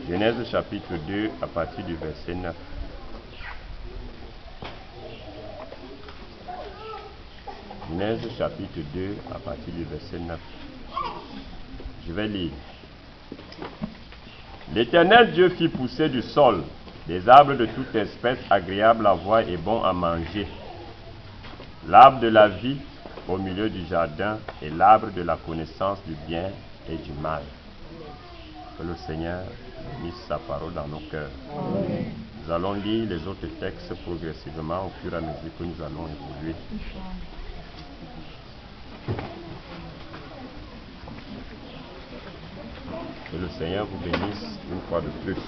Genèse chapitre 2 à partir du verset 9. Genèse chapitre 2 à partir du verset 9. Je vais lire. L'Éternel Dieu fit pousser du sol des arbres de toute espèce agréables à voir et bons à manger. L'arbre de la vie au milieu du jardin et l'arbre de la connaissance du bien et du mal. Que le Seigneur mette sa parole dans nos cœurs. Amen. Nous allons lire les autres textes progressivement au fur et à mesure que nous allons évoluer. Que le Seigneur vous bénisse une fois de plus.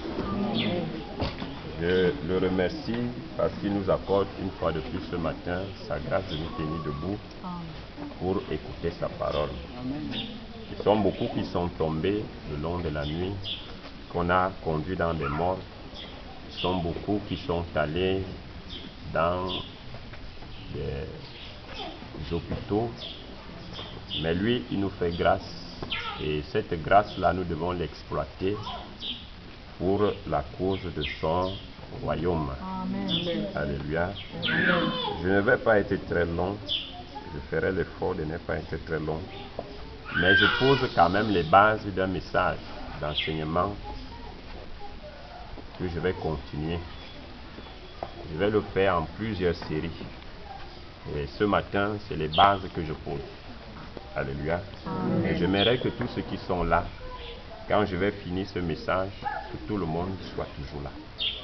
Je le remercie parce qu'il nous accorde une fois de plus ce matin sa grâce de nous tenir debout pour écouter sa parole. Il sont beaucoup qui sont tombés le long de la nuit, qu'on a conduits dans des morts. Il sont beaucoup qui sont allés dans des hôpitaux. Mais lui, il nous fait grâce. Et cette grâce-là, nous devons l'exploiter pour la cause de son royaume. Amen. Alléluia. Amen. Je ne vais pas être très long. Je ferai l'effort de ne pas être très long. Mais je pose quand même les bases d'un message d'enseignement que je vais continuer. Je vais le faire en plusieurs séries. Et ce matin, c'est les bases que je pose. Alléluia. Amen. Et j'aimerais que tous ceux qui sont là, quand je vais finir ce message, que tout le monde soit toujours là.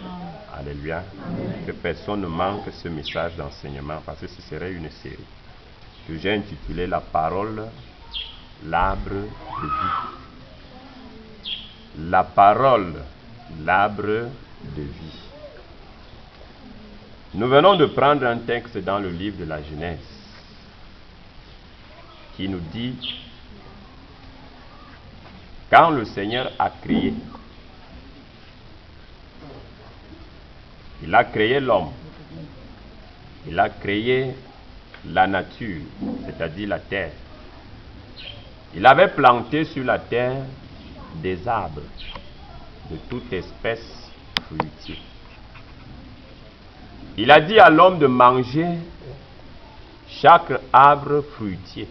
Amen. Alléluia. Amen. Que personne ne manque ce message d'enseignement, parce que ce serait une série que j'ai intitulée La parole, l'arbre de vie. La parole, l'arbre de vie. Nous venons de prendre un texte dans le livre de la Genèse qui nous dit, quand le Seigneur a créé, il a créé l'homme, il a créé la nature, c'est-à-dire la terre. Il avait planté sur la terre des arbres de toute espèce fruitière. Il a dit à l'homme de manger chaque arbre fruitier,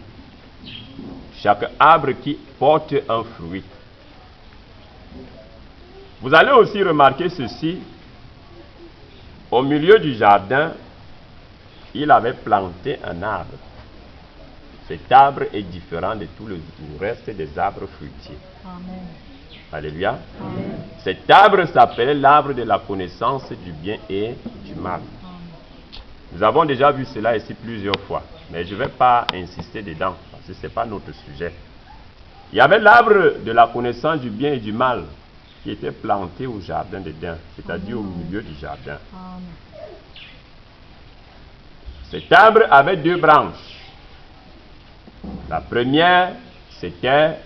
chaque arbre qui porte un fruit. Vous allez aussi remarquer ceci, au milieu du jardin, il avait planté un arbre. Cet arbre est différent de tout le reste des arbres fruitiers. Amen. Alléluia. Amen. Cet arbre s'appelait l'arbre de la connaissance du bien et du mal. Amen. Nous avons déjà vu cela ici plusieurs fois, mais je ne vais pas insister dedans, parce que ce n'est pas notre sujet. Il y avait l'arbre de la connaissance du bien et du mal qui était planté au jardin d'Éden, c'est-à-dire au milieu du jardin. Amen. Cet arbre avait deux branches. La première, c'était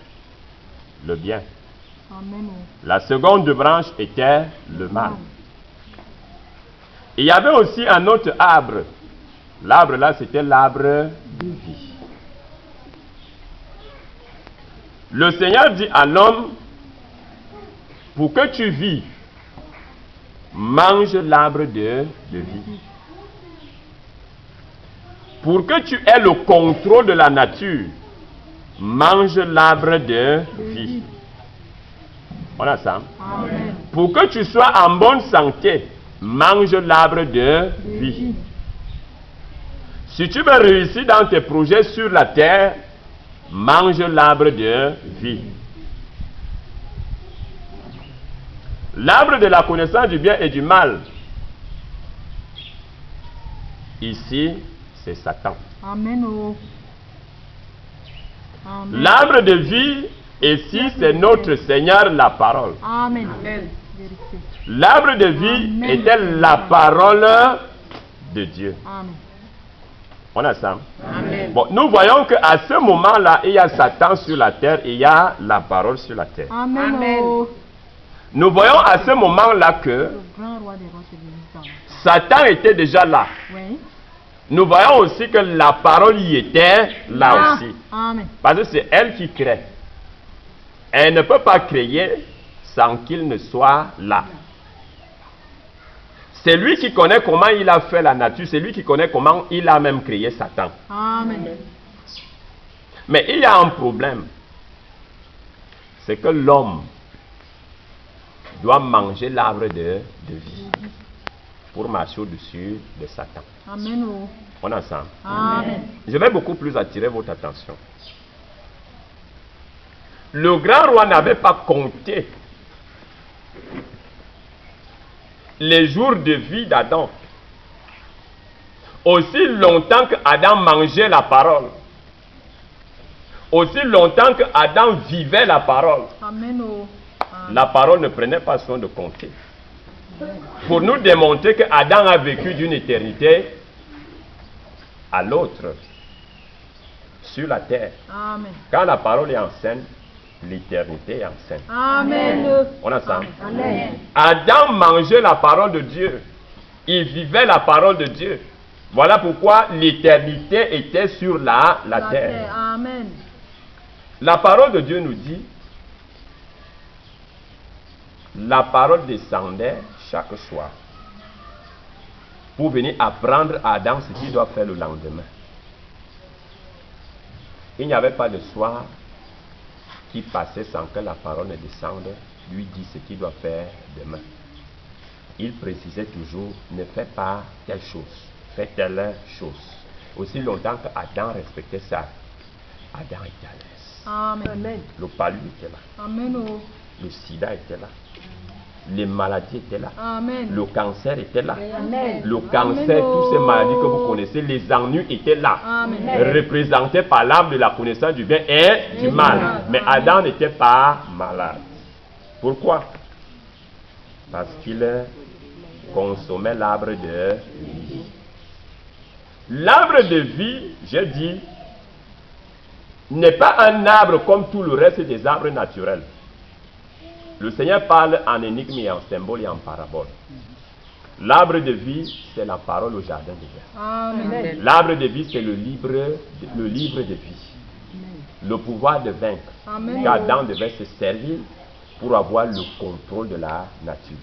le bien. Amen. La seconde branche était le mal. Il y avait aussi un autre arbre. L'arbre là, c'était l'arbre de vie. Le Seigneur dit à l'homme, pour que tu vives, mange l'arbre de vie. Pour que tu aies le contrôle de la nature, mange l'arbre de vie. On a ça? Amen. Pour que tu sois en bonne santé, mange l'arbre de vie. Si tu veux réussir dans tes projets sur la terre, mange l'arbre de vie. L'arbre de la connaissance du bien et du mal. Ici, c'est Satan. Amen. Amen. L'arbre de vie, ici, c'est notre Seigneur, la parole. Amen. L'arbre de vie Amen. Était la parole de Dieu. Amen. On a ça? Amen. Bon, nous voyons qu'à ce moment-là, il y a Satan sur la terre et il y a la parole sur la terre. Amen. Amen. Nous voyons à ce moment-là que Satan était déjà là. Oui. Nous voyons aussi que la parole y était là aussi. Amen. Parce que c'est elle qui crée. Elle ne peut pas créer sans qu'il ne soit là. C'est lui qui connaît comment il a fait la nature, c'est lui qui connaît comment il a même créé Satan. Amen. Mais il y a un problème. C'est que l'homme doit manger l'arbre de vie pour marcher au-dessus de Satan. Amen. On est ensemble. Amen. Je vais beaucoup plus attirer votre attention. Le grand roi n'avait pas compté les jours de vie d'Adam. Aussi longtemps qu'Adam mangeait la parole, aussi longtemps qu'Adam vivait la parole, Amen. la parole ne prenait pas soin de compter. Pour nous démontrer qu'Adam a vécu d'une éternité à l'autre sur la terre. Amen. Quand la parole est en scène, l'éternité est en scène. Amen. On a ça. Amen. Adam mangeait la parole de Dieu. Il vivait la parole de Dieu. Voilà pourquoi l'éternité était sur la terre. Amen. La parole de Dieu nous dit, la parole descendait chaque soir pour venir apprendre à Adam ce qu'il doit faire le lendemain. Il n'y avait pas de soir qui passait sans que la parole ne descende, lui dit ce qu'il doit faire demain. Il précisait toujours, ne fais pas telle chose, fais telle chose. Aussi longtemps qu'Adam respectait ça, Adam était à l'aise. Amen. Le palu était là, Amen. le sida était là, les maladies étaient là, Amen. le cancer était là, Amen. le cancer, toutes ces maladies que vous connaissez, les ennuis étaient là, Amen. représentés par l'arbre de la connaissance du bien et du mal. Mais Adam n'était pas malade. Pourquoi? Parce qu'il consommait l'arbre de vie. L'arbre de vie, j'ai dit, n'est pas un arbre comme tout le reste des arbres naturels. Le Seigneur parle en énigme et en symbole et en parabole. L'arbre de vie, c'est la parole au jardin d'Éden. Amen. L'arbre de vie, c'est le livre de vie. Le pouvoir de vaincre. Amen. Qu'Adam devait se servir pour avoir le contrôle de la nature.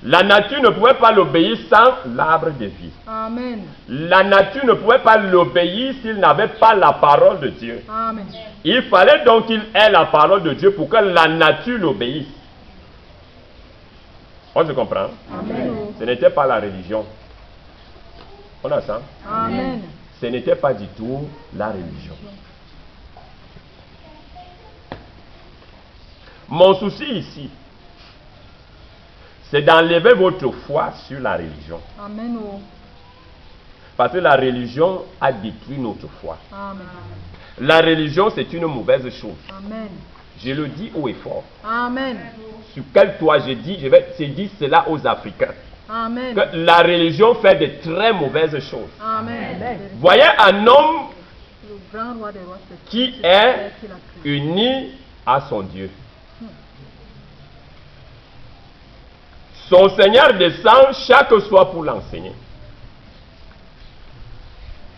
La nature ne pouvait pas l'obéir sans l'arbre de vie. Amen. La nature ne pouvait pas l'obéir s'il n'avait pas la parole de Dieu. Amen. Il fallait donc qu'il ait la parole de Dieu pour que la nature l'obéisse. On se comprend? Amen. Ce n'était pas la religion. On a ça? Amen. Ce n'était pas du tout la religion. Mon souci ici, c'est d'enlever votre foi sur la religion. Amen. Parce que la religion a détruit notre foi. Amen. La religion, c'est une mauvaise chose. Amen. Je le dis haut et fort. Amen. Sur quel toit je dis cela aux Africains. Amen. Que la religion fait de très mauvaises choses. Amen. Voyez un homme Le grand roi des rois, c'est qui c'est est qu'il a créé. uni à son Dieu. Son Seigneur descend chaque soir pour l'enseigner.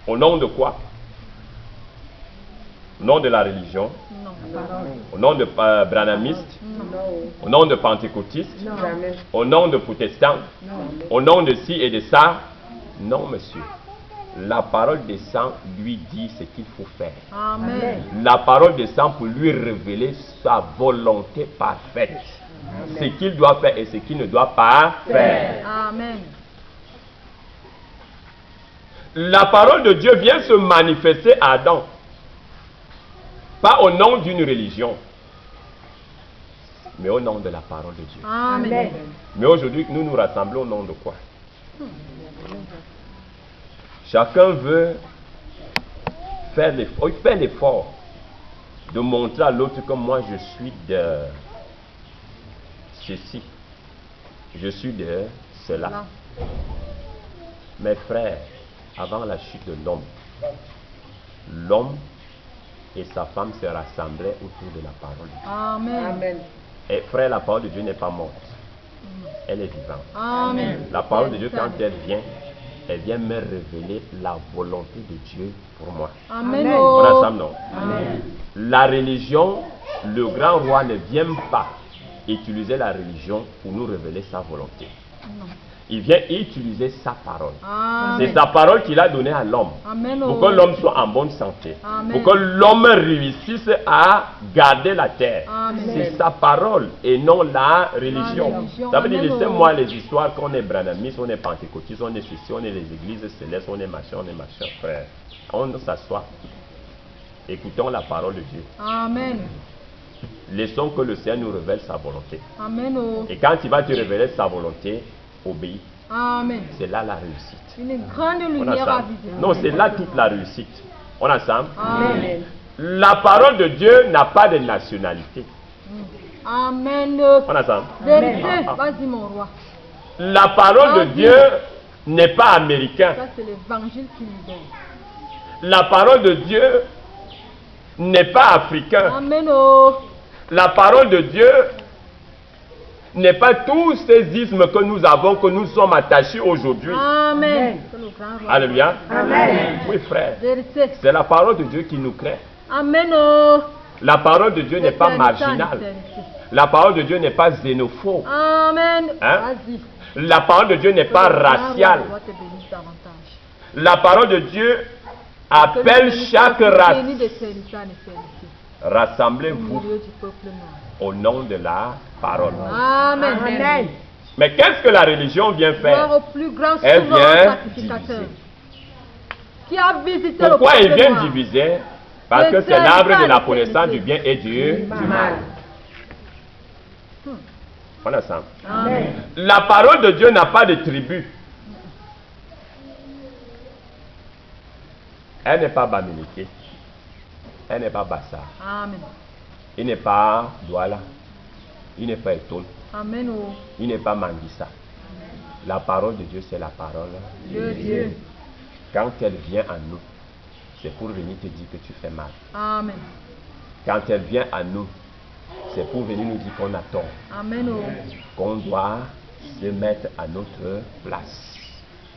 Au nom de quoi? Au nom de la religion? Non. Au nom de branhamistes? Au nom de pentecôtistes? Au nom de protestants? Au nom de ci et de ça? Non, monsieur. La parole descend, lui dit ce qu'il faut faire. Amen. La parole descend pour lui révéler sa volonté parfaite. Ce qu'il doit faire et ce qu'il ne doit pas faire. Amen. La parole de Dieu vient se manifester à Adam. Pas au nom d'une religion, mais au nom de la parole de Dieu. Amen. Mais aujourd'hui, nous nous rassemblons au nom de quoi? Chacun veut faire l'effort de montrer à l'autre que moi je suis de ceci, je suis de cela. Là. Mes frères, avant la chute de l'homme et sa femme se rassemblaient autour de la parole de Dieu. Amen. Et frère, la parole de Dieu n'est pas morte, elle est vivante. Amen. La parole de Dieu, quand elle vient me révéler la volonté de Dieu pour moi. Amen. On est ensemble, non? Amen. La religion, le grand roi ne vient pas utiliser la religion pour nous révéler sa volonté. Non. Il vient utiliser sa parole. Amen. C'est sa parole qu'il a donnée à l'homme. Amen. Pour que l'homme soit en bonne santé. Amen. Pour que l'homme réussisse à garder la terre. Amen. C'est sa parole et non la religion. religion. Ça veut dire, Amen. laissez-moi les histoires qu'on est branamis, on est pentecôtiste, on est ceci, on est les églises célestes, on est machin, frère. On s'assoit. Écoutons la parole de Dieu. Amen. Laissons que le Seigneur nous révèle sa volonté. Amen. Et quand il va te révéler sa volonté, obéis. Amen. C'est là la réussite. Une grande On lumière à ensemble? viser. Non, c'est là toute la réussite. On ensemble? Amen. La parole de Dieu n'a pas de nationalité. Amen. On ensemble? Vérité. Vas-y, mon roi. La parole de Amen. Dieu n'est pas américain. Ça, c'est l'évangile qui libère. La parole de Dieu n'est pas africain. Amen. Oh. La parole de Dieu n'est pas tous ces ismes que nous avons, que nous sommes attachés aujourd'hui. Amen. C'est le grand roi. Alléluia. Amen. Oui, frère. Vérité. C'est la parole de Dieu qui nous crée. Amen. Oh. La parole de Dieu n'est pas L'éternité, marginale. l'éternité. La parole de Dieu n'est pas xénophobe. Amen. Hein? Vas-y. La parole de Dieu n'est pas raciale. Je dois te bénir davantage. La parole de Dieu Que appelle le Seigneur chaque soit race. béni de service en service. Au Rassemblez-vous milieu du peuple noir. au nom de la parole. Amen. Amen. Mais qu'est-ce que la religion vient Gloire faire? au plus grand Elle souverain vient sacrificateur. diviser. Qui a visité Pourquoi le il peuple vient noir. diviser? Parce que c'est l'arbre de la connaissance du bien et du mal. On est ensemble. Amen. La parole de Dieu n'a pas de tribu. Elle n'est pas Bamileke. Elle n'est pas Bassa. Amen. Il n'est pas Douala. Il n'est pas Etol. Amen. Oh. Il n'est pas Manguissa. La parole de Dieu, c'est la parole De Dieu. Quand elle vient à nous, c'est pour venir te dire que tu fais mal. Amen. Quand elle vient à nous, c'est pour venir nous dire qu'on a tort. Amen. Oh. Qu'on doit se mettre à notre place.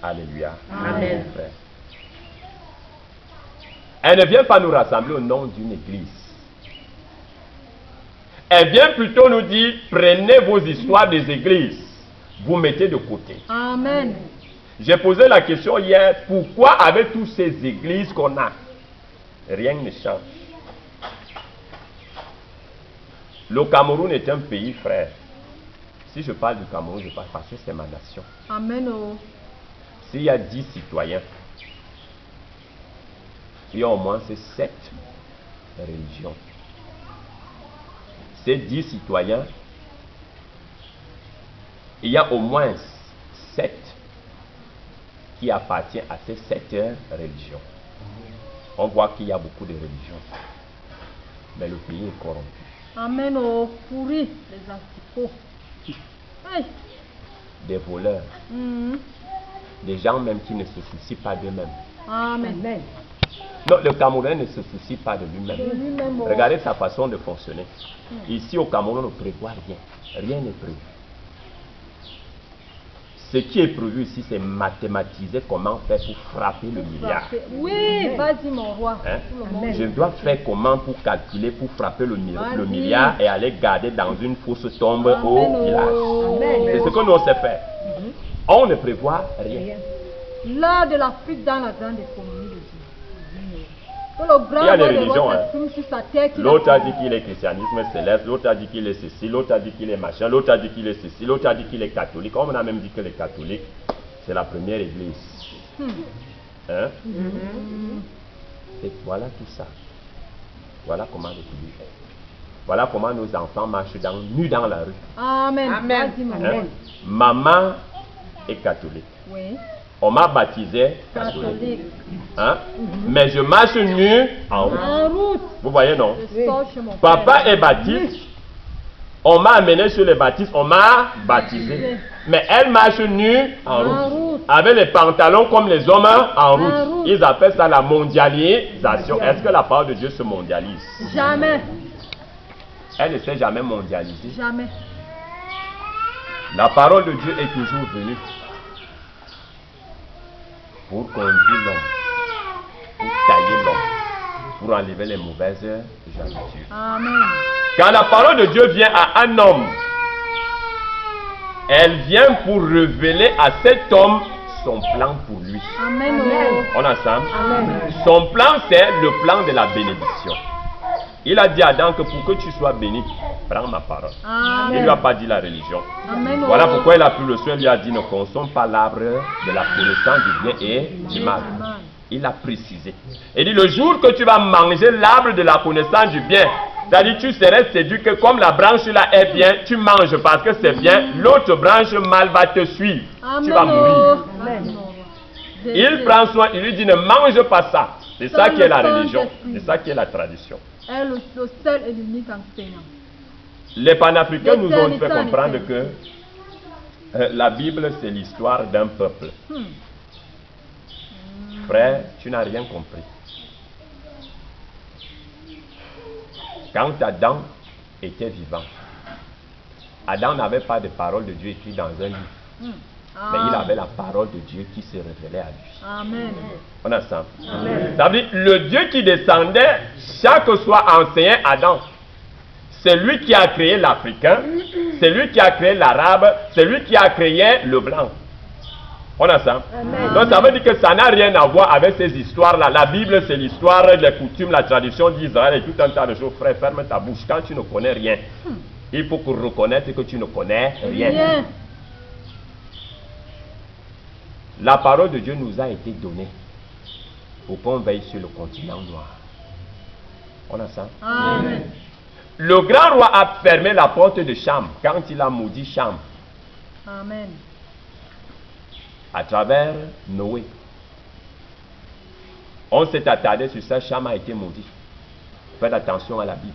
Alléluia. Amen. Frère. Elle ne vient pas nous rassembler au nom d'une église. Elle vient plutôt nous dire, prenez vos histoires des églises, vous mettez de côté. Amen. J'ai posé la question hier, pourquoi avec toutes ces églises qu'on a, rien ne change? Le Cameroun est un pays, frère. Si je parle du Cameroun, je parle parce que c'est ma nation. Amen. Oh. S'il y a 10 citoyens, il y a au moins ces 7 religions. Ces 10 citoyens, il y a au moins 7 qui appartiennent à ces 7 religions. On voit qu'il y a beaucoup de religions. Mais le pays est corrompu. Amen. Oh. Pourri. Les antipodes. Hey. Des voleurs, Mhm. des gens même qui ne se soucient pas d'eux-mêmes. Amen. Non, le Camerounais ne se soucie pas de De lui-même. lui-même. Oh. Regardez sa façon de fonctionner. Ici au Cameroun, on ne prévoit rien. Rien n'est prévu. Ce qui est prévu ici, c'est mathématiser comment faire pour frapper le milliard. Oui, vas-y, mon roi. Hein? Tout le monde. Je dois faire comment pour calculer, pour frapper le Vas-y. milliard et aller garder dans une fausse tombe Amen. au village. Amen. C'est ce que nous on sait faire. On ne prévoit rien. L'heure de l'Afrique dans la grande économie de Dieu. Que le grand Il y a des roi des religions, rois hein. s'exprime sur sa terre. qu'il L'autre a formé. dit qu'il est christianisme céleste, l'autre a dit qu'il est ceci, l'autre a dit qu'il est machin, l'autre a dit qu'il est ceci, l'autre a dit qu'il est catholique. On a même dit que les catholiques, c'est la première église. Hein? Et voilà tout ça. Voilà comment le pays est. Voilà comment nos enfants marchent nus dans la rue. Amen. Amen. Vas-y, mon Hein? roi. Maman est catholique. Oui. On m'a baptisé catholique. Catholique. Hein? Mais je marche nu en route. En route. Vous voyez, non? Je sors chez mon Papa père. est baptiste. On m'a amené sur les baptistes, on m'a baptisé. Mais elle marche nue en En route. route. Avec les pantalons comme les hommes en route. route. Ils appellent ça la mondialisation. Est-ce que la parole de Dieu se mondialise? Jamais. Elle ne s'est jamais mondialisée. Jamais. La parole de Dieu est toujours venue pour conduire l'homme, pour tailler l'homme, pour enlever les mauvaises habitudes. Amen. Quand la parole de Dieu vient à un homme Elle vient pour révéler à cet homme son plan pour lui. Amen. On est ensemble? Son plan, c'est le plan de la bénédiction. Il a dit à Adam que pour que tu sois béni, prends ma parole. Il ne lui a pas dit la religion. Amen. Voilà pourquoi il a pris le soin, il lui a dit ne consomme pas l'arbre de la connaissance du bien et du mal. Il a précisé. Il dit le jour que tu vas manger l'arbre de la connaissance du bien, c'est-à-dire tu serais séduit que comme la branche là est bien, tu manges parce que c'est bien, l'autre branche mal va te suivre. Amen. Tu vas mourir. Amen. Il prend soin, il lui dit ne mange pas ça. C'est ça qui est la religion, c'est ça qui est la tradition. Est le seul et l'unique enseignant. Les panafricains nous ont fait comprendre que la Bible c'est l'histoire d'un peuple. Frère, tu n'as rien compris. Quand Adam était vivant, Adam n'avait pas de parole de Dieu écrite dans un livre. Mais il avait la parole de Dieu qui se révélait à lui. Amen. On a ensemble. Ça veut dire le Dieu qui descendait, chaque soit enseigné Adam. C'est lui qui a créé l'Africain, c'est lui qui a créé l'Arabe, c'est lui qui a créé le Blanc. On a ça. Donc ça veut dire que ça n'a rien à voir avec ces histoires-là. La Bible, c'est l'histoire, les coutumes, la tradition d'Israël et tout un tas de choses. Frère, ferme ta bouche. Quand tu ne connais rien, il faut reconnaître que tu ne connais rien. La parole de Dieu nous a été donnée pour qu'on veille sur le continent noir. On a ça. Amen. Le grand roi a fermé la porte de Cham quand il a maudit Cham. Amen. À travers Noé. On s'est attardé sur ça, Cham a été maudit. Faites attention à la Bible.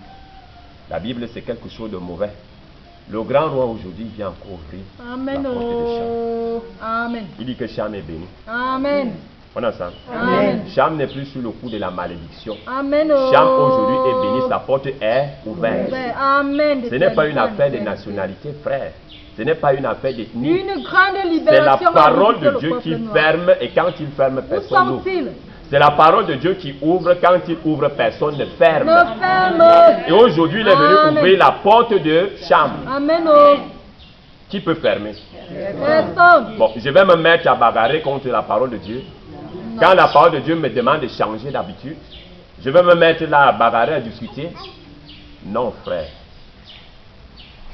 La Bible, c'est quelque chose de mauvais. Le grand roi aujourd'hui vient encore ouvrir Amen. la porte de Cham. Amen. Il dit que Cham est béni. Amen. On a ça. Amen. Cham n'est plus sous le coup de la malédiction. Amen. Cham aujourd'hui est béni, sa porte est ouverte. Amen. Ce n'est pas une affaire de nationalité, frère. Ce n'est pas une affaire d'ethnie. Une grande C'est libération. la parole de Dieu qui ferme et quand il ferme, Où personne n'ouvre. sont-ils? C'est la parole de Dieu qui ouvre, quand il ouvre, personne ne ferme. Ne ferme. Et aujourd'hui, il est venu Amen. ouvrir la porte de Cham. Amen. Qui peut fermer? Personne. Bon, je vais me mettre à bagarrer contre la parole de Dieu. Quand la parole de Dieu me demande de changer d'habitude, je vais me mettre là à bagarrer, à discuter. Non, frère.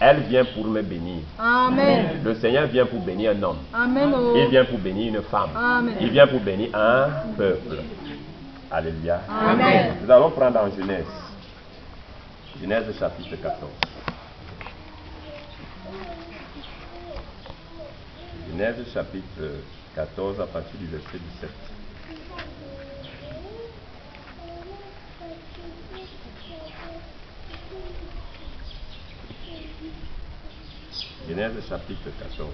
Elle vient pour me bénir. Amen. Le Seigneur vient pour bénir un homme. Amen. Il vient pour bénir une femme. Amen. Il vient pour bénir un peuple. Alléluia. Amen. Nous allons prendre en Genèse. Genèse chapitre 14. Genèse chapitre 14 à partir du verset 17. Genèse chapitre 14,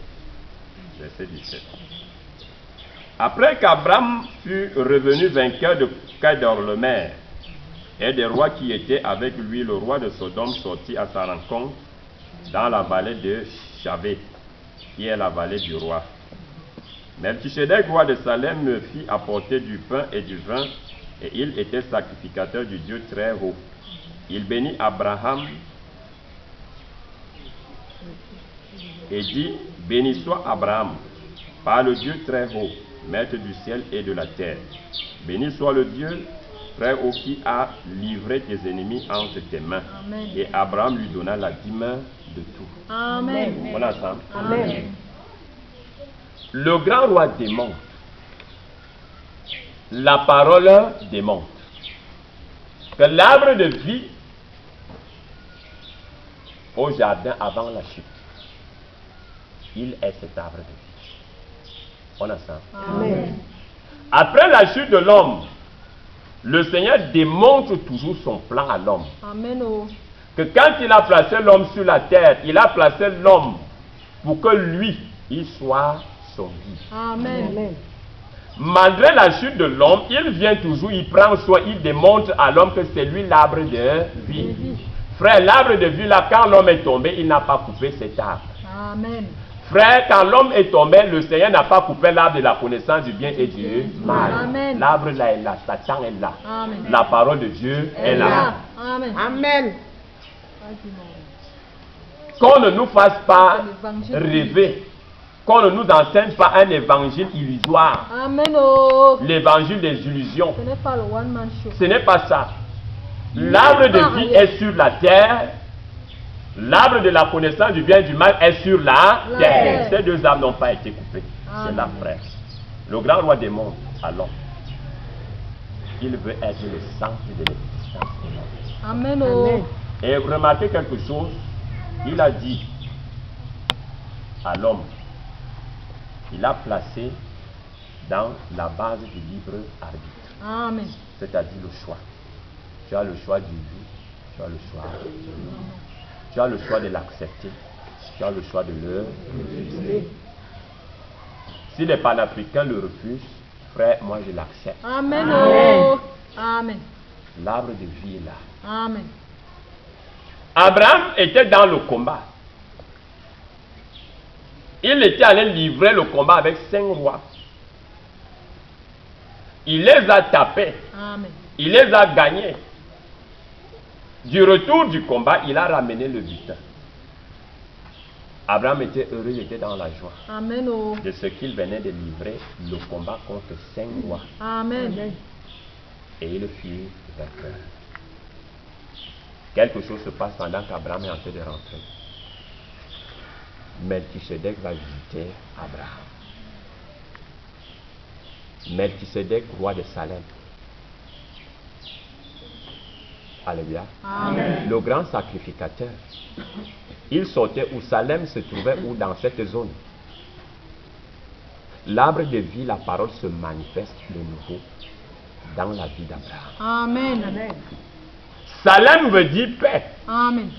verset 17. Après qu'Abraham fut revenu vainqueur de Kedorlaomer et des rois qui étaient avec lui, le roi de Sodome sortit à sa rencontre dans la vallée de Chavé, qui est la vallée du roi. Melchisedec, roi de Salem, me fit apporter du pain et du vin, et il était sacrificateur du Dieu très haut. Il bénit Abraham et dit, béni soit Abraham, par le Dieu très haut, maître du ciel et de la terre. Béni soit le Dieu très haut qui a livré tes ennemis entre tes mains. Amen. Et Abraham lui donna la dîme de tout. Amen. On a ensemble. Amen. Le grand roi démontre. La parole démontre que l'arbre de vie au jardin avant la chute, il est cet arbre de vie. On a ça. Amen. Après la chute de l'homme, le Seigneur démontre toujours son plan à l'homme. Amen. Que quand il a placé l'homme sur la terre, il a placé l'homme pour que lui, il soit son guide. Amen. Malgré la chute de l'homme, il vient toujours, il prend soin, il démontre à l'homme que c'est lui l'arbre de vie. Frère, l'arbre de vie là, quand l'homme est tombé, il n'a pas coupé cet arbre. Amen. Frère, quand l'homme est tombé, le Seigneur n'a pas coupé l'arbre de la connaissance du bien et du mal. Amen. L'arbre là est là, Satan est là. Amen. La parole de Dieu est là. Amen. Amen. qu'on ne nous fasse pas L'évangile. rêver, qu'on ne nous enseigne pas un évangile illusoire, Amen. Oh. l'évangile des illusions. Ce n'est pas le one man show. Ce n'est pas ça. L'arbre de vie est sur la terre. L'arbre de la connaissance du bien et du mal est sur la terre. Ces deux arbres n'ont pas été coupés. C'est là, frère. Le grand roi des mondes, allons. Il veut être le centre de l'existence du monde. Amen. Oh. Et remarquez quelque chose. Il a dit à l'homme, il a placé dans la base du libre arbitre. Amen. C'est-à-dire le choix. Tu as le choix du oui, tu as le choix du non. Tu as le choix de l'accepter, tu as le choix de le refuser. Si les panafricains le refusent, frère, moi je l'accepte. Amen. Oh. Amen. L'arbre de vie est là. Amen. Abraham était dans le combat. Il était allé livrer le combat avec 5 rois. Il les a tapés. Amen. Il les a gagnés. Du retour du combat, il a ramené le butin. Abraham était heureux, il était dans la joie Amen. Oh. de ce qu'il venait de livrer le combat contre 5 rois. Amen. Et il fit vainqueur. Quelque chose se passe pendant qu'Abraham est en train de rentrer. Melchisedec va visiter Abraham. Melchisedec, roi de Salem. Alléluia. Amen. Le grand sacrificateur. Il sortait où Salem se trouvait où dans cette zone. L'arbre de vie, la parole se manifeste de nouveau dans la vie d'Abraham. Amen. Amen. Salem veut dire paix. Amen.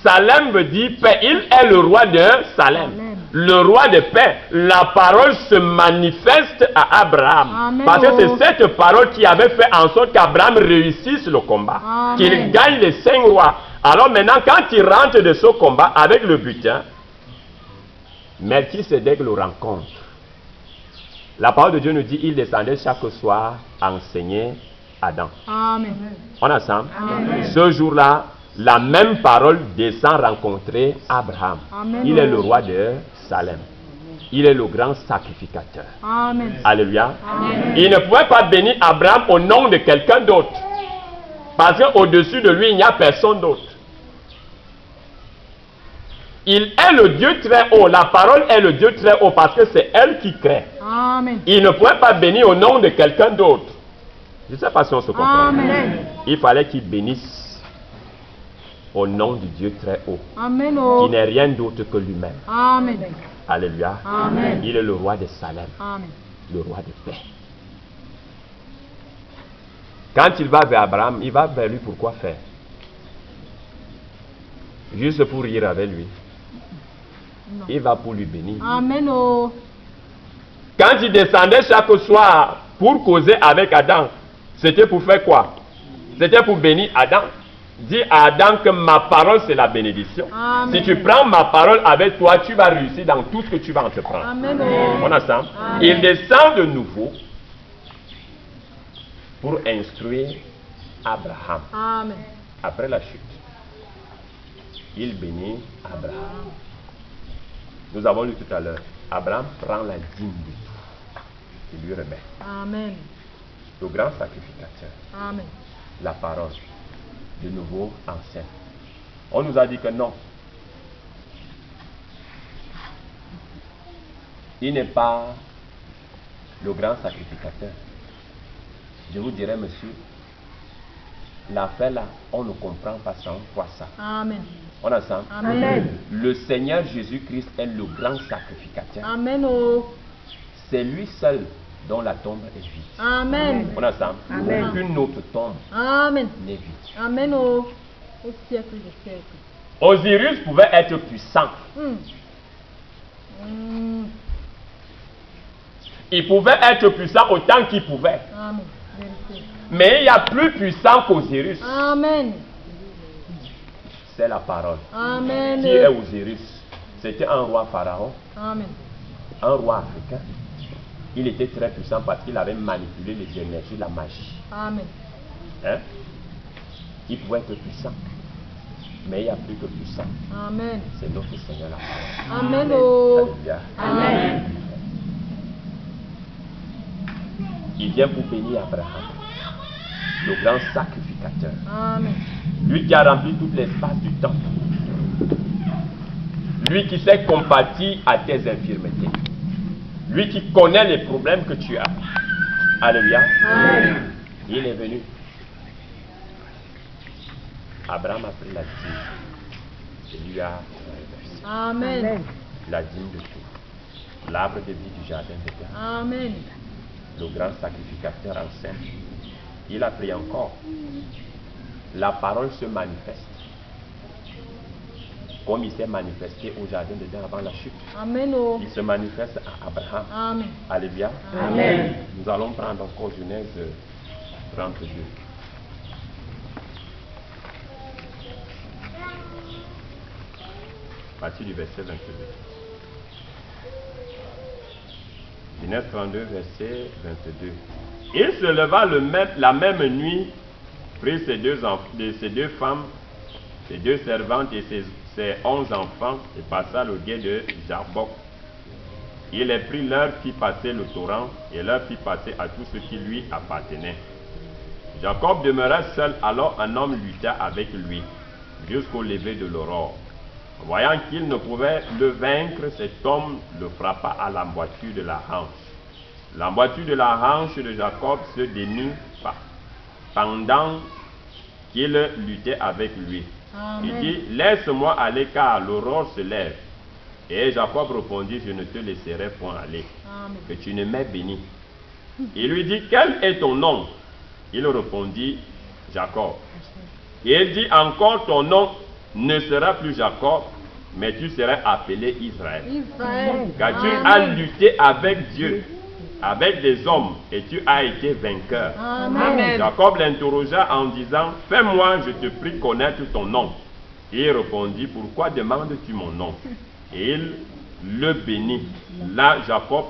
Salem veut dire paix. Il est le roi de Salem. Amen. Le roi de paix. La parole se manifeste à Abraham. Amen. Parce que c'est cette parole qui avait fait en sorte qu'Abraham réussisse le combat. Amen. Qu'il gagne les 5 rois. Alors maintenant, quand il rentre de ce combat avec le butin, Melchisedec le rencontre. La parole de Dieu nous dit il descendait chaque soir enseigner Adam. Amen. On est ensemble? Amen. Ce jour-là, la même parole descend rencontrer Abraham. Amen. Il est le roi de Salem. Il est le grand sacrificateur. Amen. Alléluia. Amen. Il ne pouvait pas bénir Abraham au nom de quelqu'un d'autre. Parce qu'au-dessus de lui, il n'y a personne d'autre. Il est le Dieu très haut. La parole est le Dieu très haut parce que c'est elle qui crée. Amen. Il ne pouvait pas bénir au nom de quelqu'un d'autre. Je ne sais pas si on se comprend. Amen. Il fallait qu'il bénisse au nom du Dieu très haut, Amen. qui Oh. n'est rien d'autre que lui-même. Amen. Alléluia. Amen. Il est le roi de Salem, Amen. le roi de paix. Quand il va vers Abraham, il va vers lui pour quoi faire? Juste pour rire avec lui. Non. Il va pour lui bénir. Amen. Oh. Quand il descendait chaque soir pour causer avec Adam, c'était pour faire quoi? C'était pour bénir Adam. Dis à Adam que ma parole c'est la bénédiction. Amen. Si tu prends ma parole avec toi, tu vas réussir dans tout ce que tu vas entreprendre. Amen. Oh. On ensemble? Amen. Il descend de nouveau pour instruire Abraham. Amen. Après la chute, il bénit Abraham. Nous avons lu tout à l'heure. Abraham prend la dîme de tout. Il lui remet. Amen. Le grand sacrificateur. Amen. La parole. De nouveau enseigne. On nous a dit que non. Il n'est pas le grand sacrificateur. Je vous dirais, monsieur, l'affaire là, on ne comprend pas ça, on croit ça. Amen. On est ensemble? Amen. Le Seigneur Jésus-Christ est le grand sacrificateur. Amen. Oh. C'est lui seul dont la tombe est vide. Amen. On est ensemble? Amen. Aucune autre tombe Amen. n'est vide. Amen. Oh. Au siècle des siècles. Osiris pouvait être puissant. Il pouvait être puissant autant qu'il pouvait. Amen. Vérité. Mais il y a plus puissant qu'Osiris. Amen. C'est la parole. Amen. Qui est Osiris? C'était un roi pharaon, Amen. un roi africain. Il était très puissant parce qu'il avait manipulé les énergies, la magie. Amen. Hein? Il pouvait être puissant. Mais il n'y a plus que puissant. Amen. C'est notre Seigneur la parole. Amen. Oh. Alléluia. Amen. Il vient pour bénir Abraham, le grand sacrificateur. Amen. Lui qui a rempli tout l'espace du temps. Lui qui s'est compati à tes infirmités. Lui qui connaît les problèmes que tu as. Alléluia. Amen. Il est venu. Abraham a pris la dîme et lui a reversé. Amen. La dîme de tout. L'arbre de vie du jardin d'Éden. Amen. Le grand sacrificateur enceinte. Il a pris encore. La parole se manifeste. Comme il s'est manifesté au jardin d'Éden avant la chute. Amen. Oh. Il se manifeste à Abraham. Amen. Alléluia. Amen. Nous allons prendre encore Genèse 32. À partir du verset 22. Genèse 32, verset 22. Il se leva la même nuit, prit ses deux femmes, ses deux servantes et ses 11 enfants, et passa le gué de Jabbok. Il les prit, leur fit passer le torrent, et leur fit passer à tout ce qui lui appartenait. Jacob demeura seul, alors un homme lutta avec lui, jusqu'au lever de l'aurore. Voyant qu'il ne pouvait le vaincre, cet homme le frappa à l'emboîture de la hanche. L'emboîture de la hanche de Jacob se dénut pendant qu'il luttait avec lui. Amen. Il dit, laisse-moi aller car l'aurore se lève. Et Jacob répondit, je ne te laisserai point aller, Amen. que tu ne m'aies béni. Il lui dit, quel est ton nom? Il répondit, Jacob. Et il dit, encore ton nom ne sera plus Jacob, mais tu seras appelé Israël. Israël. Car tu Amen. as lutté avec Dieu, avec des hommes, et tu as été vainqueur. Amen. Jacob l'interrogea en disant, fais-moi, je te prie, connaître ton nom. Et il répondit, pourquoi demandes-tu mon nom? Et il le bénit. Là, Jacob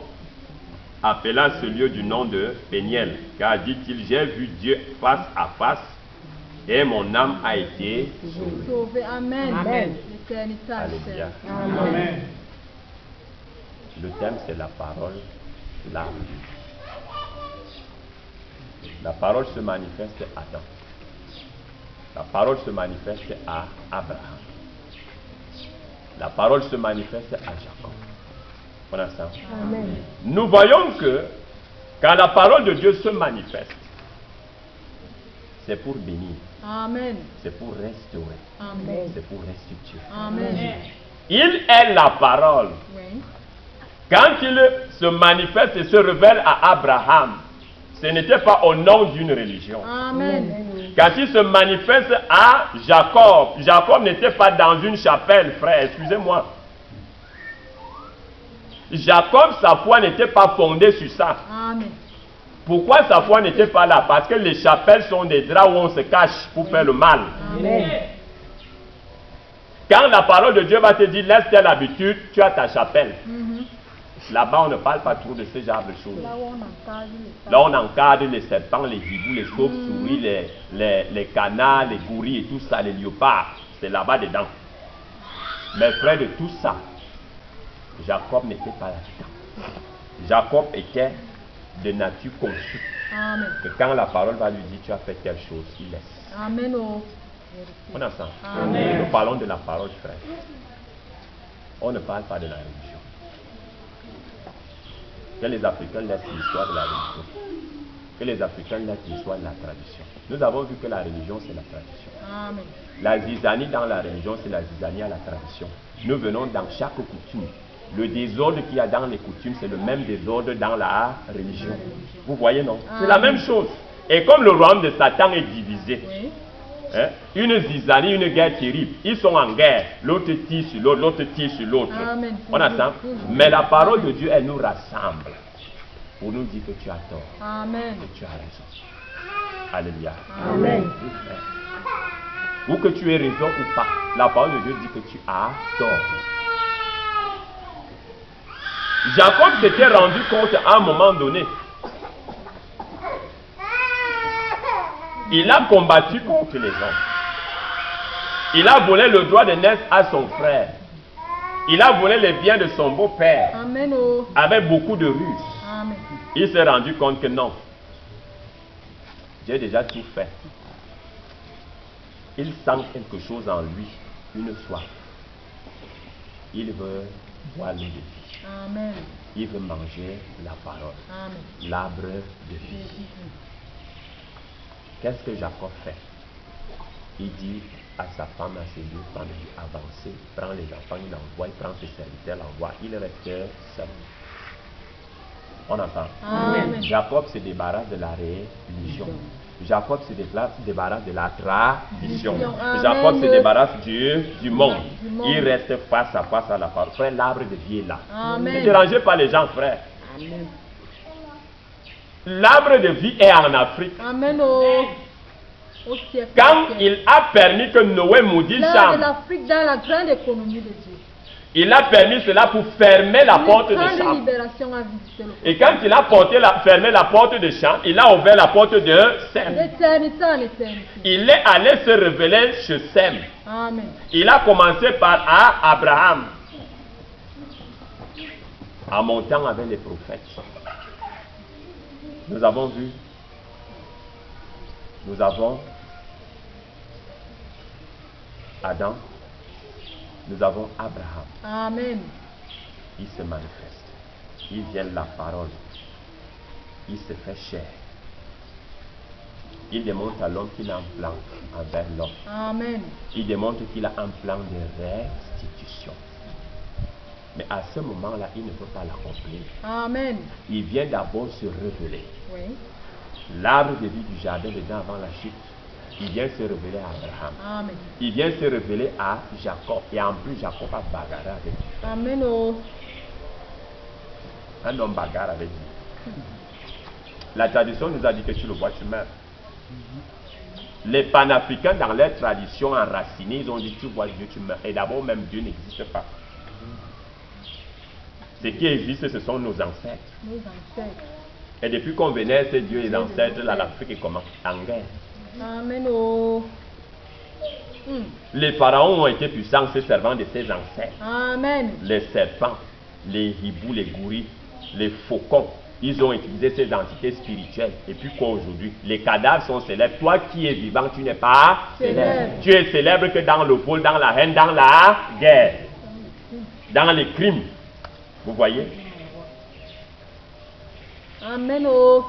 appela ce lieu du nom de Péniel, car dit-il, j'ai vu Dieu face à face, et mon âme a été sauvée. Sauvé. Amen. Amen. L'éternité. Alléluia. Amen. Le thème, c'est la parole, l'arbre. La parole se manifeste à Adam. La parole se manifeste à Abraham. La parole se manifeste à Jacob. On a ça? Amen. Nous voyons que quand la parole de Dieu se manifeste, c'est pour bénir, Amen. c'est pour restaurer, Amen. c'est pour restituer. Amen. Il est la parole. Oui. Quand il se manifeste et se révèle à Abraham, ce n'était pas au nom d'une religion. Amen. Quand il se manifeste à Jacob, Jacob n'était pas dans une chapelle, frère, excusez-moi. Jacob, sa foi n'était pas fondée sur ça. Amen. Pourquoi sa foi n'était pas là? Parce que les chapelles sont des draps où on se cache pour faire le mal. Amen. Quand la parole de Dieu va te dire, laisse telle habitude, tu as ta chapelle. Mhm. Là-bas, on ne parle pas trop de ce genre de choses. Là où on encadre les Là, on encadre les serpents, les hiboux, les chauves-souris, les canards, les gorilles et tout ça, les léopards. C'est là-bas dedans. Mais frère, de tout ça, Jacob n'était pas là-dedans. Jacob était de nature conçue. Amen. Que quand la parole va lui dire, tu as fait telle chose, il laisse. Amen. Oh. On a ça. Amen. Nous parlons de la parole, frère. On ne parle pas de la religion. Que les Africains laissent l'histoire de la religion. Que les Africains laissent l'histoire de la tradition. Nous avons vu que la religion, c'est la tradition. Amen. La zizanie dans la religion, c'est la zizanie à la tradition. Nous venons dans chaque coutume. Le désordre qu'il y a dans les coutumes, c'est le même désordre dans la religion. Vous voyez, non? C'est la même chose. Et comme le royaume de Satan est divisé, Oui. hein, une zizanie, une guerre terrible, ils sont en guerre. L'autre tire sur l'autre, l'autre tire sur l'autre. Amen. On a ça? Mais la parole de Dieu, elle nous rassemble pour nous dire que tu as tort, Amen. que tu as raison. Alléluia. Amen. Ou que tu aies raison ou pas, la parole de Dieu dit que tu as tort. Jacob s'était rendu compte à un moment donné. Il a combattu contre les hommes. Il a volé le droit de naissance à son frère. Il a volé les biens de son beau-père. Amen. Oh. Avec beaucoup de ruse. Amen. Il s'est rendu compte que non. J'ai déjà tout fait. Il sent quelque chose en lui, une soif. Il veut boire l'eau de vie. Amen. Il veut manger la parole, Amen. l'arbre de vie. Qu'est-ce que Jacob fait? Il dit à sa femme, à ses deux femmes, il dit avancez, prends les enfants, il envoie, il prend ses serviteurs, l'envoie, il reste seul. On entend? Amen. Jacob se débarrasse de la religion. Jacob se débarrasse de la tradition. Amen. Jacob se débarrasse du monde. Du monde. Il reste face à face à la parole. Frère, l'arbre de vie est là. Amen. Ne dérangez pas les gens, frère. Amen. L'arbre de vie est en Afrique. Amen. Oh. Au siècle. Quand il a permis que Noé maudisse L'heure de Cham, l'Afrique dans la grande économie de Dieu. il a permis cela pour fermer la porte de Grande Cham. libération a visité le Et quand il a fermé la porte de Cham, il a ouvert la porte de Sem. d'éternité en éternité. Il est allé se révéler chez Sem. Amen. Il a commencé par Abraham, en montant avec les prophètes. Nous avons vu, nous avons Adam, nous avons Abraham. Amen. Il se manifeste, il vient la parole, il se fait chair. Il démontre à l'homme qu'il a un plan envers l'homme. Amen. Il démontre qu'il a un plan de restitution. Mais à ce moment-là, il ne peut pas l'accomplir. Amen. Il vient d'abord se révéler. Oui. L'arbre de vie du jardin dedans avant la chute, il vient se révéler à Abraham. Amen. Il vient se révéler à Jacob. Et en plus, Jacob a bagarré avec lui. Amen. Oh. Un homme bagarre avec lui. La tradition nous a dit que tu le vois, tu meurs. Les panafricains, dans leur tradition enracinée, ils ont dit tu vois Dieu, tu meurs. Et d'abord, même Dieu n'existe pas. Ce qui existe, ce sont nos ancêtres. Nos ancêtres. Et depuis qu'on venait, ces dieux et les ancêtres, là, l'Afrique est comment? En guerre. Amen. Oh. Les pharaons ont été puissants, se servant de ses ancêtres. Amen. Les serpents, les hiboux, les gorilles, les faucons. Ils ont utilisé ces entités spirituelles. Et puis quoi aujourd'hui? Les cadavres sont célèbres. Toi qui es vivant, tu n'es pas célèbre. Tu es célèbre que dans le vol, dans la haine, dans la guerre, dans les crimes. Vous voyez? Amen. Oh.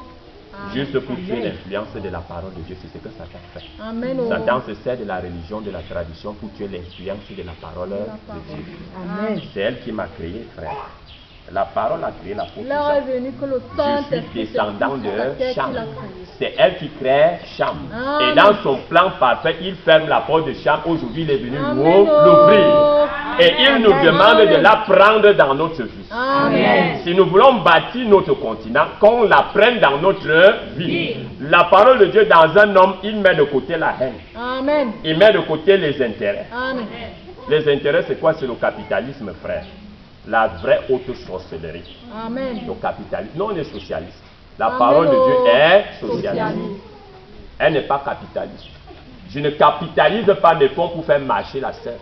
Juste pour tuer l'influence de la parole de Dieu, c'est ce que Satan fait. Amen. Oh. Satan se sert de la religion, de la tradition pour tuer l'influence de la parole de Dieu. Amen. C'est elle qui m'a créé, frère. La parole a créé la peau. L'heure est venue que le Je suis descendant de Cham. Cham. C'est elle qui crée Cham. Et dans son plan parfait, il ferme la porte de Cham. Aujourd'hui, il est venu nous l'ouvrir. Et il nous demande de la prendre dans notre vie. Amen. Si nous voulons bâtir notre continent, qu'on la prenne dans notre vie. La parole de Dieu dans un homme, il met de côté la haine. Amen. Il met de côté les intérêts. Amen. Les intérêts, c'est quoi? C'est le capitalisme, frère. La vraie haute sorcellerie. Amen. Le capitalisme. Non, on est socialiste. La Amen. parole de Dieu est socialiste. Socialiste. Elle n'est pas capitaliste. Je ne capitalise pas mes fonds pour faire marcher la sœur.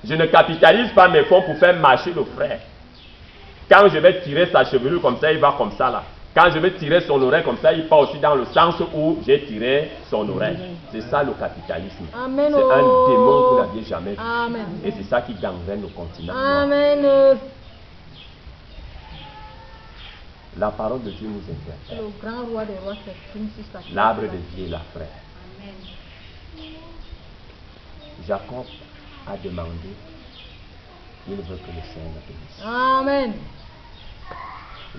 Je ne capitalise pas mes fonds pour faire marcher le frère. Quand je vais tirer sa chevelure comme ça, il va comme ça là. Quand je vais tirer son oreille comme ça, il part aussi dans le sens où j'ai tiré son oreille. C'est ça le capitalisme. Amen. C'est un démon que vous n'aviez jamais vu. Amen. Et c'est ça qui gangrène le continent. Amen. La parole de Dieu nous intéresse. Le grand roi des rois s'exprime sur sa terre. L'arbre de vie est là, frère. Jacob a demandé, il veut que le Seigneur le bénisse. Amen.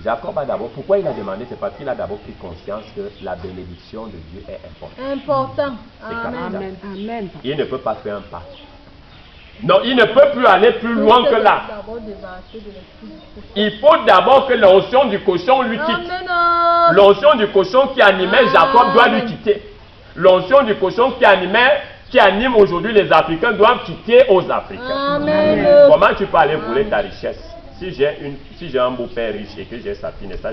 Jacob a d'abord, pourquoi il a demandé? C'est parce qu'il a d'abord pris conscience que la bénédiction de Dieu est importante. Important. C'est Amen. capital. Amen. Il ne peut pas faire un pas. Non, il ne peut plus aller plus loin que là. D'abord débarrasser de l'esprit du cochon. Il faut d'abord que l'onction du cochon lui quitte. Amen. L'onction du cochon qui animait Jacob doit lui quitter. L'onction du cochon qui anime aujourd'hui les Africains doit quitter aux Africains. Amen. Comment tu peux aller voler ta richesse? Si j'ai un beau-père riche et que j'ai sa fille, ça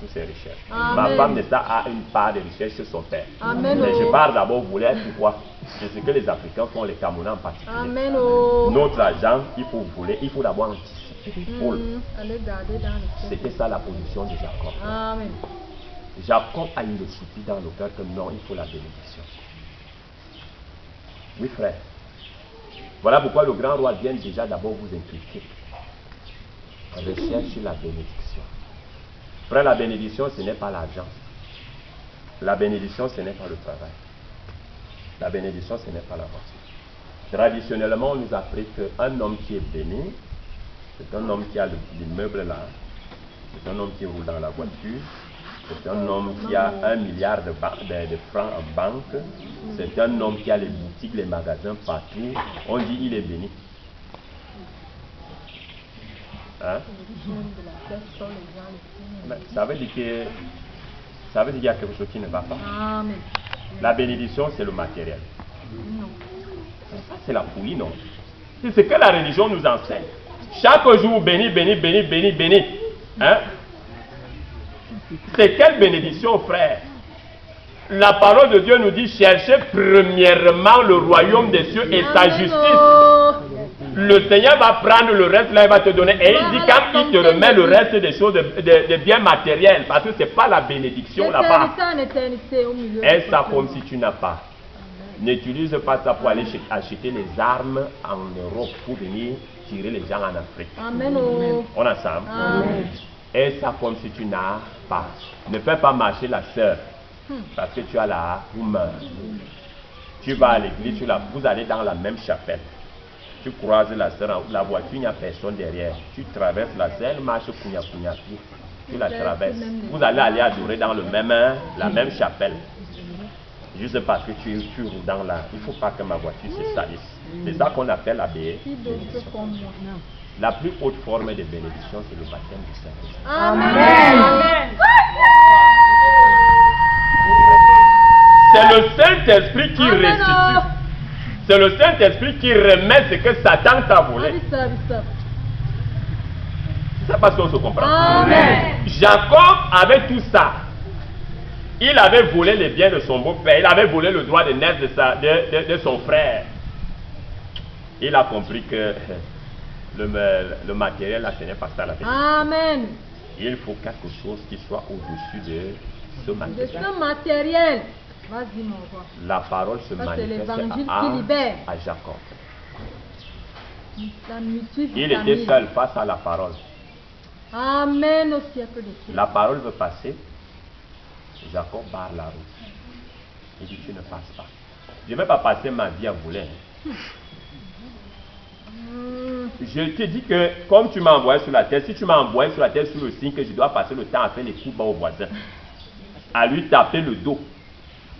toutes ses richesses. Amen. Ma femme de ça a une part de richesse chez son père. Amen. Mais je parle d'abord voler pourquoi? C'est ce que les Africains font, les Camerounais en particulier. Amen. Oh. Notre argent, il faut voler, il faut d'abord anticiper. Vol. Allez garder dans le cœur. C'était ça la position de Jacob. Amen. Jacob a eu le souci dans le cœur que non, il faut la bénédiction. Oui, frère. Voilà pourquoi le grand roi vient déjà d'abord vous inculquer. Recherche la bénédiction. Frère, la bénédiction, ce n'est pas l'argent. La bénédiction, ce n'est pas le travail. La bénédiction, ce n'est pas la voiture. Traditionnellement, on nous a appris qu'un homme qui est béni, c'est un homme qui a l'immeuble là, c'est un homme qui roule dans la voiture, c'est un homme qui a 1 milliard de francs en banque, c'est un homme qui a les boutiques, les magasins partout. On dit il est béni. Hein? Mais ça veut dire qu'il y a quelque chose qui ne va pas. Amen. La bénédiction, c'est le matériel. Non. Ça, c'est la folie, non? C'est ce que la religion nous enseigne. Chaque jour, béni, béni, béni, béni, béni. Hein? C'est quelle bénédiction, frère? La parole de Dieu nous dit, cherchez premièrement le royaume des cieux et sa justice. Le Seigneur va prendre le reste, là il va te donner. Et il dit quand il te remet le reste des choses, de biens matériels, parce que ce n'est pas la bénédiction là-bas. Et ça comme si tu n'as pas. N'utilise pas ça pour aller acheter les armes en Europe pour venir tirer les gens en Afrique. Amen. On est ensemble. Amen. Et ça comme si tu n'as pas. Ne fais pas marcher la sœur. Parce que tu as la main. Tu vas à l'église, vous allez dans la même chapelle. Tu croises la sœur, la voiture, il n'y a personne derrière. Tu traverses la sœur, elle marche kounya. Tu la traverses. Vous allez aller adorer dans la même chapelle. Juste parce que tu roules dans la... Il ne faut pas que ma voiture se salisse. C'est ça qu'on appelle la bénédiction. La plus haute forme de bénédiction, c'est le baptême du Saint-Esprit. Amen. C'est le Saint-Esprit qui restitue. C'est le Saint-Esprit qui remet ce que Satan t'a volé. C'est parce qu'on se comprend. Amen. Jacob avait tout ça. Il avait volé les biens de son beau-père. Il avait volé le droit de naître de son frère. Il a compris que le matériel, là, ce n'est pas ça la vérité. Amen. Il faut quelque chose qui soit au-dessus de ce De matériel. ce matériel. Vas-y, mon roi. La parole se Ça, c'est manifeste l'évangile qui libère. à Jacob. La mutuelle Il était seul face à la parole. Amen au siècle des siècles. La parole veut passer. Jacob barre la route. Il dit, tu ne passes pas. Je ne vais pas passer ma vie à voler. Je te dis que comme tu m'as envoyé sur la terre, si tu m'as envoyé sur la terre sous le signe que je dois passer le temps à faire les coups bas aux voisins, à lui taper le dos,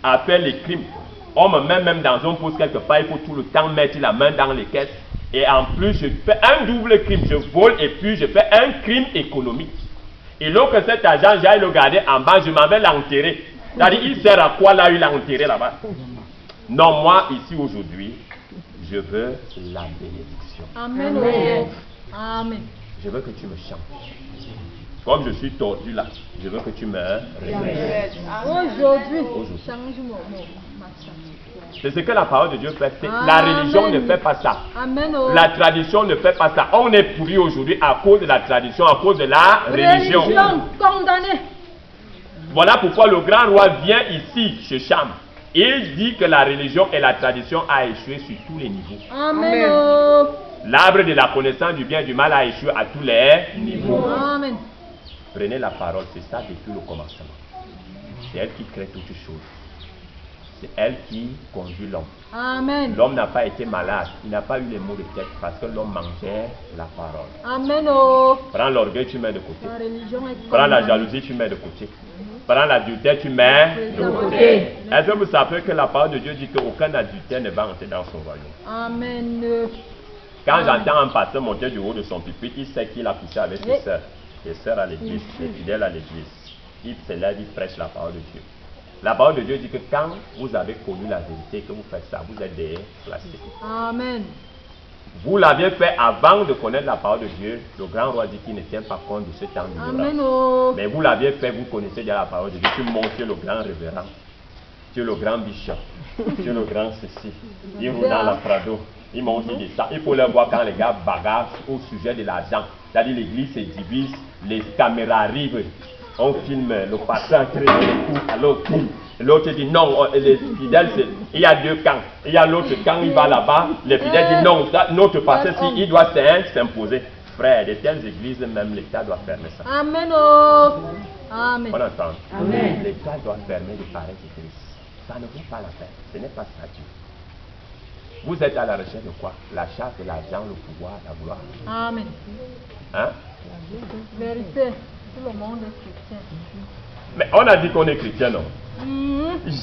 à faire les crimes. On me met même dans un poste quelque part, il faut tout le temps mettre la main dans les caisses. Et en plus, je fais un double crime. Je vole et puis je fais un crime économique. Et lorsque cet argent, j'aille le garder en bas, je m'en vais l'enterrer. C'est-à-dire, il sert à quoi là, il l'a enterré là-bas? Non, moi, ici, aujourd'hui, je veux la bénédiction. Amen. Amen. Amen. Je veux que tu me changes. Comme je suis tordu là, je veux que tu me réveilles. Aujourd'hui, change ma chance. C'est ce que la parole de Dieu fait. La religion ne fait pas ça. Amen. La tradition ne fait pas ça. On est pourri aujourd'hui à cause de la tradition, à cause de la religion. Condamnée. Voilà pourquoi le grand roi vient ici, chez Cham. Il dit que la religion et la tradition a échoué sur tous les niveaux. Amen. L'arbre de la connaissance du bien et du mal a échoué à tous les niveaux. Amen. Prenez la parole, c'est ça depuis le commencement. C'est elle qui crée toutes choses. C'est elle qui conduit l'homme. Amen. L'homme n'a pas été malade, il n'a pas eu les maux de tête parce que l'homme mangeait la parole. Amen. Prends l'orgueil, tu mets de côté. La religion est Prends la jalousie, tu mets de côté. Prends l'adultère, tu mets de côté. Est-ce que vous savez que la parole de Dieu dit qu'aucun adultère ne va entrer dans son royaume? Amen. Quand j'entends un pasteur monter du haut de son pupitre, il sait qu'il a poussé avec ses sœurs. Les sœurs à l'église, les fidèles à l'église. Il se lève, il prêche la parole de Dieu. La parole de Dieu dit que quand vous avez connu la vérité, que vous faites ça, vous êtes déclassés. Amen. Vous l'avez fait avant de connaître la parole de Dieu. Le grand roi dit qu'il ne tient pas compte de ce temps Amen. d'ignorance. Oh. Mais vous l'avez fait, vous connaissez déjà la parole de Dieu. Tu montes, tu es le grand révérend. Tu es le grand bishop. Tu es le grand ceci. Il roule dans la Prado. Il monte, il descend. Il faut le voir quand les gars bagarrent au sujet de l'argent. C'est-à-dire l'église se divise, les caméras arrivent. On filme le pasteur qui donne les coups à l'autre. L'autre dit non, les fidèles, il y a deux camps. Il y a l'autre camp, il va là-bas. Les fidèles disent non, notre pasteur, il doit s'imposer. Frère, de telles églises, même l'État doit fermer ça. Amen. Oh. Amen. On entend. Amen. L'État doit fermer de pareilles églises. Ça ne vaut pas la peine. Ce n'est pas ça Dieu. Vous êtes à la recherche de quoi? La chasse, l'argent, le pouvoir, la gloire. Amen. Hein? Vérité. Tout le monde est chrétien. Mais on a dit qu'on est chrétien, non?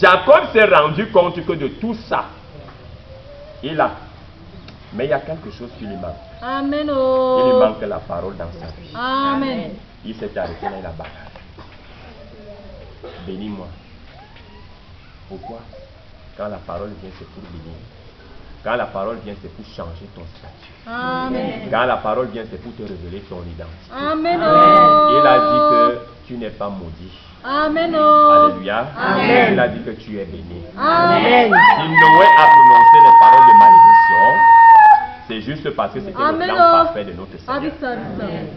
Jacob s'est rendu compte que de tout ça, il a. Mais il y a quelque chose qui lui manque. Amen. Il Oh. lui manque la parole dans sa vie. Amen. Il s'est arrêté là, il a bagarré. Bénis-moi. Pourquoi? Quand la parole vient, c'est pour bénir. Quand la parole vient, c'est pour changer ton statut. Amen. Quand la parole vient, c'est pour te révéler ton identité. Amen. Oh. Il a dit que tu n'es pas maudit. Amen. Oh. Alléluia. Amen. Il a dit que tu es béni. Amen. Si Noé a prononcé les paroles de malédiction, c'est juste parce que c'était le Amen. plan parfait de notre Seigneur. Abissa.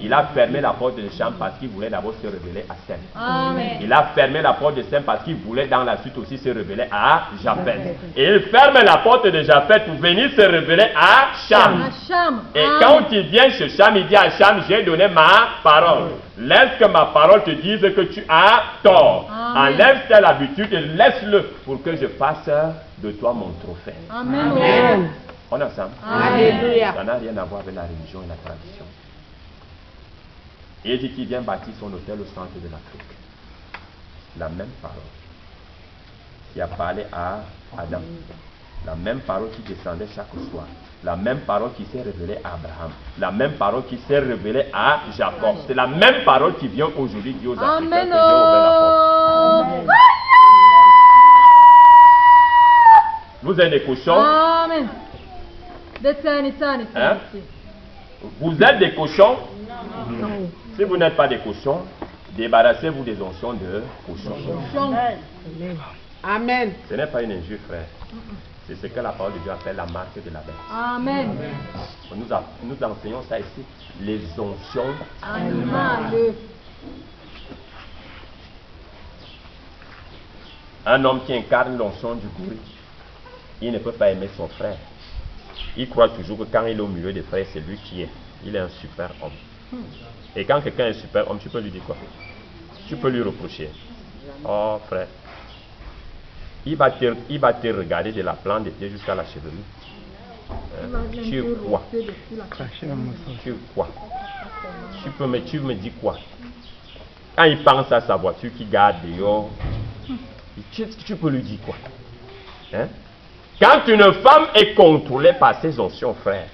Il a fermé la porte de Cham parce qu'il voulait d'abord se révéler à Sem. Amen. Il a fermé la porte de Sem parce qu'il voulait dans la suite aussi se révéler à Japheth. Et il ferme la porte de Japheth pour venir se révéler à Cham. Cham. Et quand il vient chez Cham, il dit à Cham, j'ai donné ma parole. Laisse que ma parole te dise que tu as tort. Amen. Enlève telle habitude et laisse-le pour que je fasse de toi mon trophée. Amen. On est ensemble? Alléluia. Ça n'a rien à voir avec la religion et la tradition. Et il dit qu'il vient bâtir son hôtel au centre de l'Afrique. La même parole qui a parlé à Adam. La même parole qui descendait chaque soir. La même parole qui s'est révélée à Abraham. La même parole qui s'est révélée à Jacob. C'est la même parole qui vient aujourd'hui dire aux Africains que Amen. Dieu ouvert la porte. Vous êtes des cochons. Amen. D'éternité en Hein? éternité. Vous êtes des cochons. Si vous n'êtes pas des cochons, débarrassez-vous des oncions de cochons. Amen. Ce n'est pas une injure, frère. C'est ce que la parole de Dieu appelle la marque de la bête. Amen. Nous enseignons ça ici. Les oncions. Animal. Un homme qui incarne l'onction du gorille, il ne peut pas aimer son frère. Il croit toujours que quand il est au milieu des frères, c'est lui qui est. Il est un super homme. Et quand quelqu'un est super homme, tu peux lui dire quoi? Tu peux lui reprocher. Oh frère, il va te regarder de la plante des pieds jusqu'à la chevelure. Tu es quoi? Tu es quoi? Tu me dis quoi? Quand il pense à sa voiture qui garde dehors, tu peux lui dire quoi? Hein? Quand une femme est contrôlée par ses oncions, frère,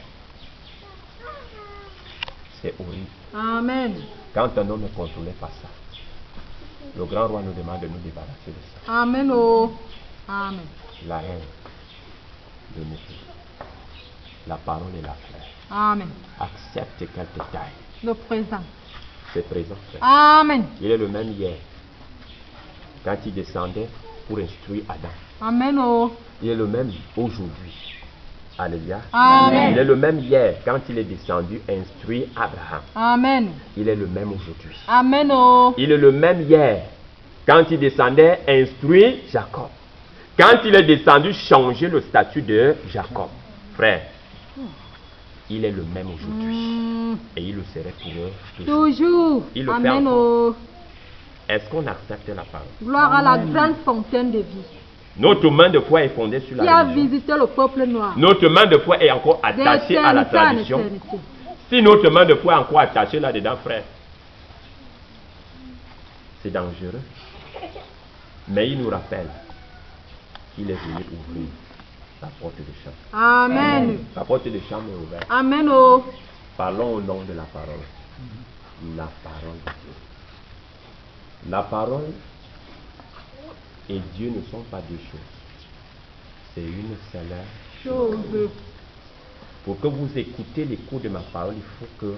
c'est horrible. Amen. Quand un homme est contrôlé par ça, le grand roi nous demande de nous débarrasser de ça. Amen. Oh. Amen. La haine, le mépris, la parole et la fleur. Amen. Accepte qu'elle te taille. Le présent. C'est présent, frère. Amen. Il est le même hier, quand il descendait pour instruire Adam. Amen. Oh. Il est le même aujourd'hui. Alléluia. Amen. Il est le même hier, quand il est descendu instruire Abraham. Amen. Il est le même aujourd'hui. Amen. Oh. Il est le même hier, quand il descendait instruire Jacob. Quand il est descendu changer le statut de Jacob. Frère, il est le même aujourd'hui. Et il le serait pour eux toujours. Toujours. Il le fait Amen. encore. Oh. Est-ce qu'on accepte la parole? Gloire à la grande fontaine de vie Notre main de foi est fondée sur qui la a religion. visité le peuple noir. Notre main de foi est encore attachée à la D'éternité en tradition. éternité. Si notre main de foi est encore attachée là-dedans, frère, c'est dangereux. Mais il nous rappelle qu'il est venu ouvrir la porte de champ. Amen. La porte de champ est ouverte. Amen. Oh. Parlons au nom de la parole. La parole de Dieu. La parole et Dieu ne sont pas deux choses. C'est une seule. Chose. Pour que vous écoutez l'écho de ma parole, il faut que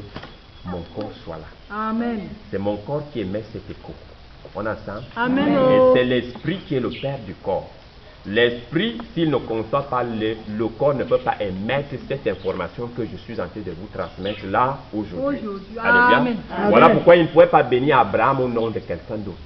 mon corps soit là. Amen. C'est mon corps qui émet cet écho. On a ça? Amen. Et c'est l'esprit qui est le père du corps. L'esprit, s'il ne conçoit pas le corps ne peut pas émettre cette information que je suis en train de vous transmettre là, aujourd'hui. Alléluia. Amen. Voilà pourquoi il ne pouvait pas bénir Abraham au nom de quelqu'un d'autre.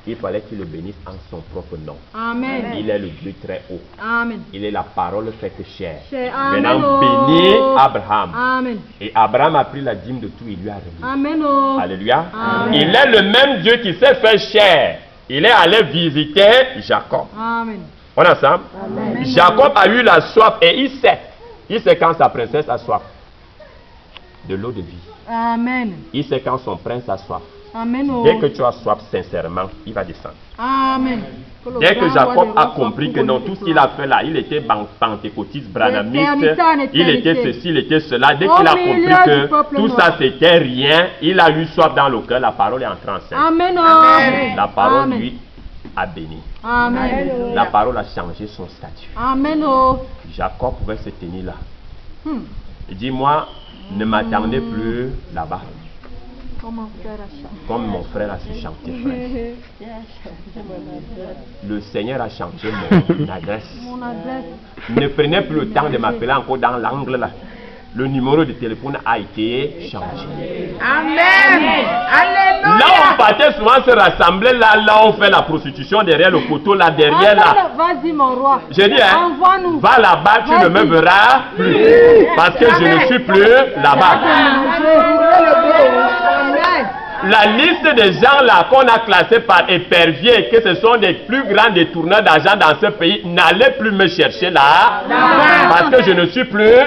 Il fallait qu'il le bénisse en son propre nom. Amen. Il est le Dieu très haut. Amen. Il est la parole faite chair. Amen. Maintenant, bénis Abraham. Amen. Et Abraham a pris la dîme de tout, il lui a remis. Amen. Alléluia. Amen. Il est le même Dieu qui s'est fait chair. Il est allé visiter Jacob. Amen. On a ça? Amen. Jacob a eu la soif et il sait. Il sait quand sa princesse a soif de l'eau de vie. Amen. Il sait quand son prince a soif. Amen. Dès que tu as soif sincèrement, il va descendre. Amen. Dès que Jacob a compris que non, tout ce qu'il a fait là, il était pentecôtiste, branamiste, il était ceci, il était cela. Dès qu'il a compris que tout ça c'était rien, il a eu soif dans le cœur, la parole est entrée en scène. Amen. La parole lui a béni. Amen. La parole a changé son statut. Amen. Jacob pouvait se tenir là. Il dit, moi, ne m'attendez plus là-bas. Comme mon frère a su chanter, frère. Le Seigneur a changé mon adresse. Ne prenez plus le temps de m'appeler encore dans l'angle là. Le numéro de téléphone a été changé. Amen. Alléluia. Là, on partait souvent se rassembler, là on fait la prostitution derrière le poteau, là derrière là. Vas-y, mon roi. J'ai dit, hein, envoie-nous. va là-bas, tu ne me verras plus. Parce que je ne suis plus là-bas. La liste des gens là qu'on a classés par éperviers, que ce sont des plus grands détourneurs d'argent dans ce pays, n'allez plus me chercher là. Parce que je ne suis plus.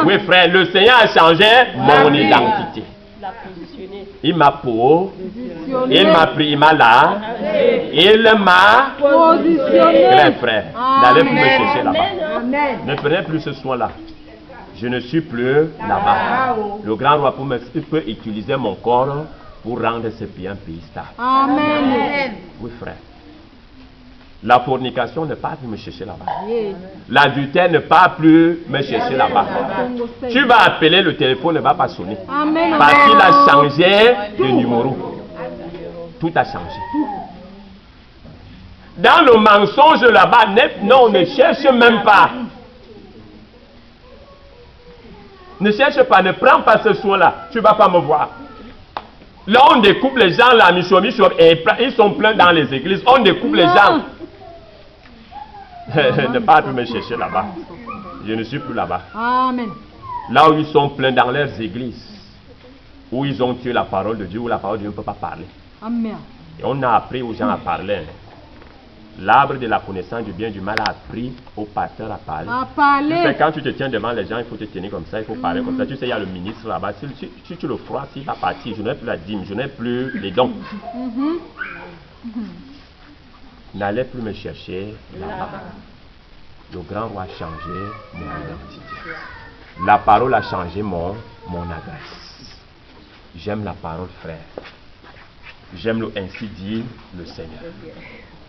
Oui, frère, le Seigneur a changé mon identité. Il m'a positionné. Il m'a pris, il m'a là. Il m'a positionné. Frère, n'allez plus me chercher là-bas. Ne prenez plus ce soin-là. Je ne suis plus là-bas. Le grand roi peut utiliser mon corps pour rendre ce pays un pays stable. Amen. Oui, frère. La fornication ne peut plus me chercher là-bas. L'adultère ne peut plus me chercher là-bas. Tu vas appeler, le téléphone ne va pas sonner. Amen. Parce qu'il a changé de numéro. Tout a changé. Dans le mensonge là-bas, non, ne cherche même pas. Ne cherche pas, ne prends pas ce soin-là. Tu ne vas pas me voir. Là, on découpe les gens, là, et ils sont pleins dans les églises. On découpe les gens. Ne pas plus me chercher là-bas. Je ne suis plus là-bas. Amen. Là où ils sont pleins dans leurs églises, où ils ont tué la parole de Dieu, où la parole de Dieu ne peut pas parler. Amen. Et on a appris aux gens à parler. L'arbre de la connaissance du bien et du mal a appris au pasteur à parler. Tu sais, quand tu te tiens devant les gens, il faut te tenir comme ça, il faut parler comme ça. Tu sais, il y a le ministre là-bas. Si tu le froisses, il va partir. Je n'ai plus la dîme, je n'ai plus les dons. N'allez plus me chercher là-bas. Le grand roi a changé mon identité. La parole a changé mon adresse. J'aime la parole, frère. J'aime le ainsi dit le Seigneur.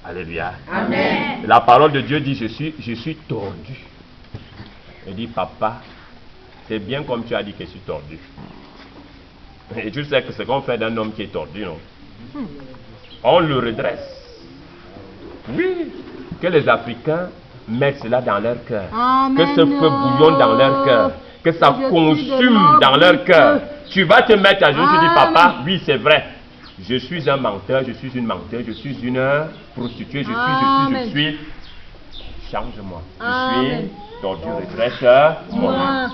Alléluia. Amen. La parole de Dieu dit, je suis tordu. Il dit, papa, c'est bien comme tu as dit que je suis tordu. Et tu sais que c'est qu'on fait d'un homme qui est tordu, non? On le redresse. Oui, que les Africains mettent cela dans leur cœur. Que ce feu bouillonne dans leur cœur. Que ça consume dans leur cœur. Tu vas te mettre à genoux, tu dis, papa, oui, c'est vrai. Je suis un menteur, je suis une menteur, je suis une prostituée, je suis. Change-moi. Je suis tordu, redresse-moi.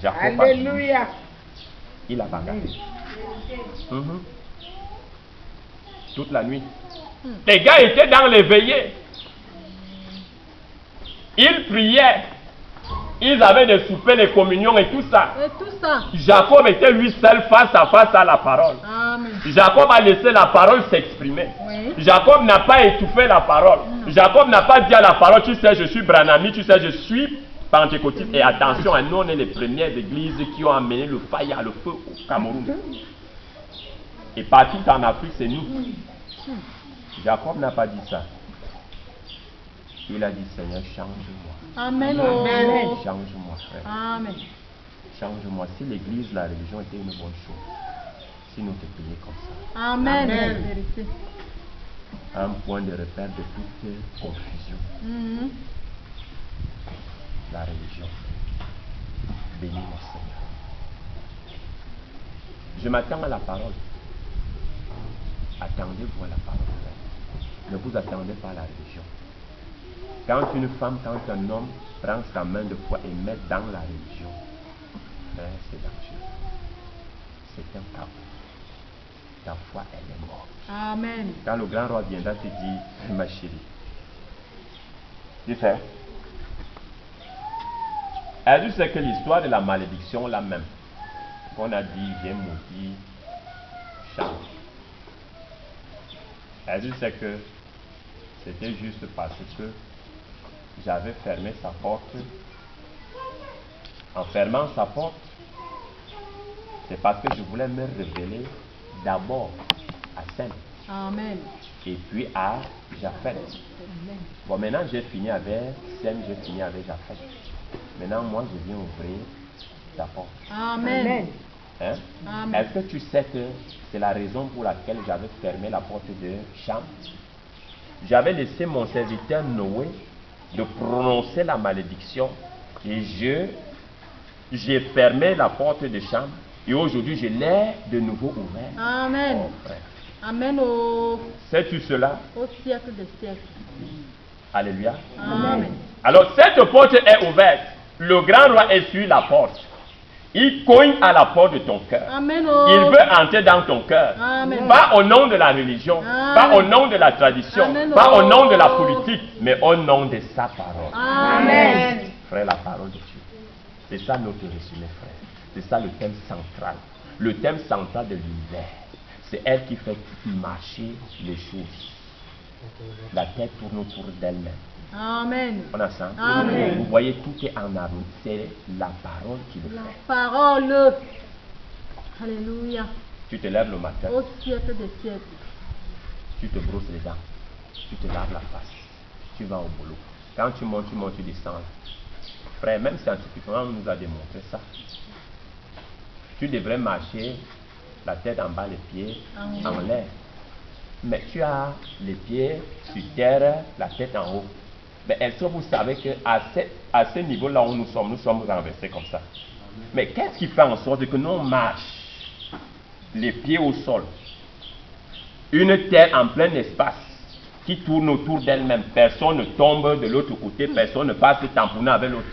Jacob, Alléluia. il a bagarré. Toute la nuit. Les gars étaient dans les veillées. Ils priaient. Ils avaient des soupers, des communions et tout ça. Jacob était lui seul face à face à la parole. Amen. Jacob a laissé la parole s'exprimer. Oui. Jacob n'a pas étouffé la parole. Jacob n'a pas dit à la parole, tu sais, je suis Branhami, tu sais, je suis pentecôtiste. Et attention, nous, on est les premières églises qui ont amené le fire, le feu au Cameroun. Et partout en Afrique, c'est nous. Jacob n'a pas dit ça. Il a dit, Seigneur, change-moi. Amen. Amen. Oh. Change-moi, frère. Amen. Change-moi. Si l'église, la religion était une bonne chose, si nous te payions comme ça, Amen. Amen. Vérité. un point de repère de toute confusion, Mhm. la religion. Bénis mon Seigneur. Je m'attends à la parole. Attendez-vous à la parole, frère. Ne vous attendez pas à la religion. Quand une femme, quand un homme prend sa main de foi et met dans la religion, frère, c'est dangereux. C'est un chaos. Ta foi, elle est morte. Amen. Quand le grand roi viendra te dire, ma chérie, tu sais, elle sait que l'histoire de la malédiction, là même, qu'on a dit, j'ai maudit Cham. Elle sait que c'était juste parce que j'avais fermé sa porte. En fermant sa porte, c'est parce que je voulais me révéler d'abord à Sem Amen. et puis à Japheth. Amen. Bon, maintenant j'ai fini avec Sem, j'ai fini avec Japheth. Maintenant, moi, je viens ouvrir ta porte. Amen. Hein? Amen. Est-ce que tu sais que c'est la raison pour laquelle j'avais fermé la porte de Cham? J'avais laissé mon serviteur Noé de prononcer la malédiction et j'ai fermé la porte de Cham et aujourd'hui je l'ai de nouveau ouvert. Amen. Oh, frère. Amen au Sais-tu cela? siècle des siècles. Alléluia. Amen. Alors cette porte est ouverte. Le grand roi est sur la porte. Il cogne à la porte de ton cœur. Amen. Il veut entrer dans ton cœur. Amen. Pas au nom de la religion, Amen. pas au nom de la tradition, Amen. pas au nom de la politique, mais au nom de sa parole. Amen. Frère, la parole de Dieu. C'est ça notre résumé, frère. C'est ça le thème central. Le thème central de l'univers. C'est elle qui fait marcher les choses. La terre tourne autour d'elle-même. Amen. On a ça? Amen. Vous voyez, tout est en harmonie. C'est la parole qui le La fait. parole. Alléluia. Tu te lèves le matin, Au siècle des siècles. tu te brosses les dents, tu te laves la face, tu vas au boulot. Quand tu montes, tu descends. Frère, même scientifiquement, on nous a démontré ça. Tu devrais marcher la tête en bas, les pieds en l'air. Mais tu as les pieds sur terre, la tête en haut. Mais est-ce que vous savez qu'à ce niveau-là où nous sommes renversés comme ça. Mais qu'est-ce qui fait en sorte que nous on marche les pieds au sol? Une terre en plein espace qui tourne autour d'elle-même. Personne ne tombe de l'autre côté, personne ne passe tamponner avec l'autre.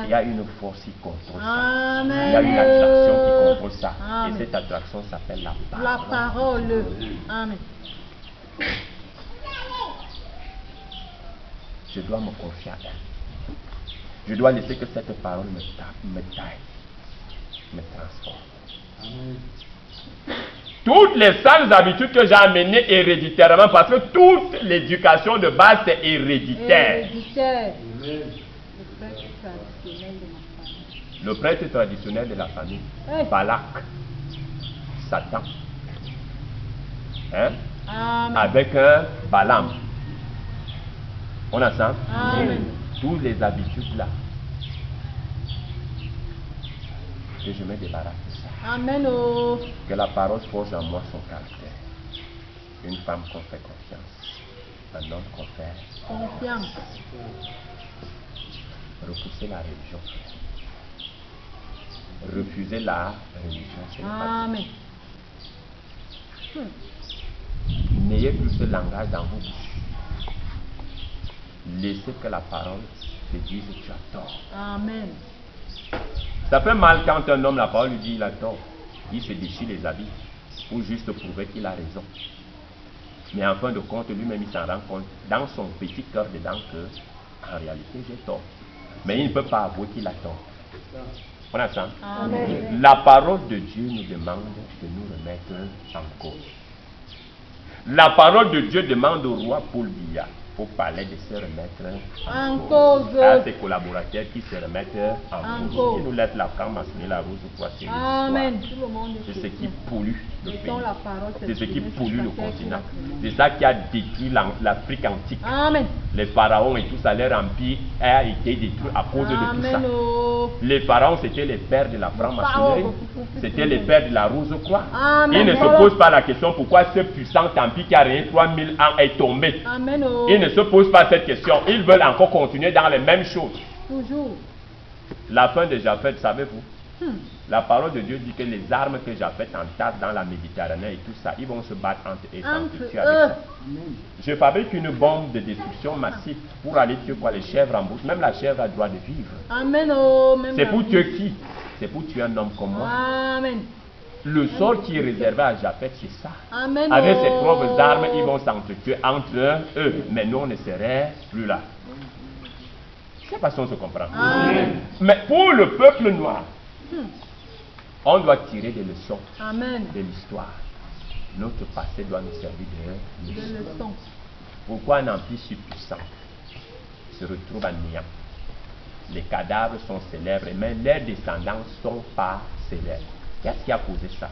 Il y a une force qui contrôle ça. Il y a une attraction qui contrôle ça. Amen. Et cette attraction s'appelle la parole. La parole. Amen. Je dois me confier à elle. Je dois laisser que cette parole me taille, me transforme. Toutes les sales habitudes que j'ai amenées héréditairement, parce que toute l'éducation de base c'est héréditaire. Héréditaire. Le prêtre traditionnel de ma famille. Le prêtre traditionnel de la famille, Balak, Satan, hein? Amen. Avec un Balaam. On a ça? Amen. Toutes les habitudes là. Que je me débarrasse de ça. Amen. Oh. Que la parole forge en moi son caractère. Une femme qu'on fait confiance. Un homme qu'on fait Confiance. repousser la religion. Refuser la religion. Ce n'est pas Amen. bien. N'ayez plus ce langage dans vos bouches. Laissez que la parole te dise tu as tort. Amen. Ça fait mal quand un homme, la parole lui dit il a tort. Il se déchire les habits pour juste prouver qu'il a raison. Mais en fin de compte, lui-même il s'en rend compte dans son petit cœur dedans que en réalité j'ai tort. Mais il ne peut pas avouer qu'il a tort. On a ça? Amen. La parole de Dieu nous demande de nous remettre en cause. La parole de Dieu demande au roi Paul Biya, au palais, de se remettre En cause. à ses collaborateurs qui se remettent en En cause. cause. Il nous laisse la franc-maçonnerie, la rose au poids. Amen. Tout le monde est C'est ce qui chrétien. pollue le pays. Mettons la parole, C'est ce qui c'est pollue le la terre qui continent. l'a créé. C'est ça qui a détruit l'Afrique antique. Amen. Les pharaons et tout ça, leur empire a été détruit à cause de tout ça. Amen. Oh. Les pharaons, c'était les pères de la franc-maçonnerie. C'était les pères de la Rose-Croix. Amen. Ils ne se posent pas la question pourquoi ce puissant empire qui a régné 3000 ans est tombé. Amen. Oh. Ils ne se posent pas cette question. Ils veulent encore continuer dans les mêmes choses. Toujours. La fin de Japheth, savez-vous? La parole de Dieu dit que les armes que Japheth entasse dans la Méditerranée et tout ça, ils vont se battre entre eux. Entre Avec ça. Je fabrique une bombe de destruction massive pour aller tuer quoi, les chèvres en bouche. Même la chèvre a le droit de vivre. Amen. Oh. Même C'est la pour vie. tuer qui? C'est pour tuer un homme comme moi. Amen. Le sort qui est réservé à Japheth, c'est ça. Amen. Avec oh. ses propres armes, ils vont s'entretuer entre eux. Mais nous, on ne serait plus là. Je ne sais pas si on se comprend. Amen. Mais pour le peuple noir, on doit tirer des leçons Amen. de l'histoire. Notre passé doit nous servir de De leçon. leçon. Pourquoi un empire si puissant se retrouve en néant? Les cadavres sont célèbres, mais leurs descendants ne sont pas célèbres. Qu'est-ce qui a causé ça?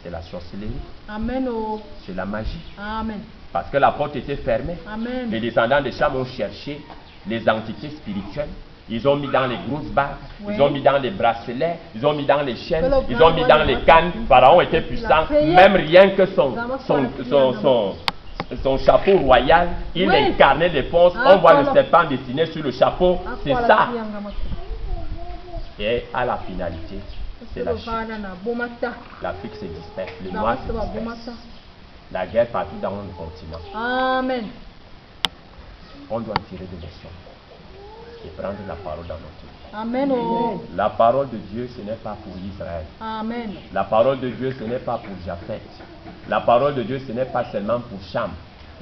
C'est la sorcellerie, Amen. Oh. c'est la magie. Amen. Parce que la porte était fermée. Amen. Les descendants de Cham ont cherché les entités spirituelles. Ils ont mis dans les grosses bagues, Oui. ils ont mis dans les bracelets, ils ont mis dans les chaînes, Que le ils ont mis dans les cannes. Pharaon était puissant, même rien que son chapeau royal, il Oui. incarnait les forces. Ah, On voit le voilà. serpent dessiné sur le chapeau, c'est Akwala ça. kiyanga matu. Et à la finalité, c'est la chute. Bana na bomata. L'Afrique se disperse, le Na noir se watu ba disperse. bomata. La guerre partout dans le continent. Amen. On doit tirer des leçons et prendre la parole dans notre vie. Amen. Oh. La parole de Dieu, ce n'est pas pour Israël. Amen. La parole de Dieu, ce n'est pas pour Japheth. La parole de Dieu, ce n'est pas seulement pour Cham.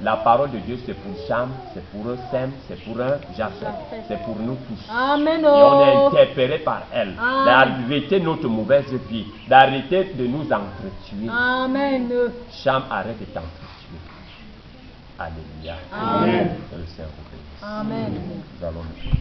La parole de Dieu, c'est pour Cham, c'est pour Sem, c'est pour Japheth, c'est pour nous tous. Amen. Et on est Oh. interpellé par elle, Amen. d'arrêter notre mauvaise vie, d'arrêter de nous entretuer. Amen. Cham, arrête de t'entretuer. Alléluia. Amen. Que le Seigneur vous bénisse. Amen. Nous allons nous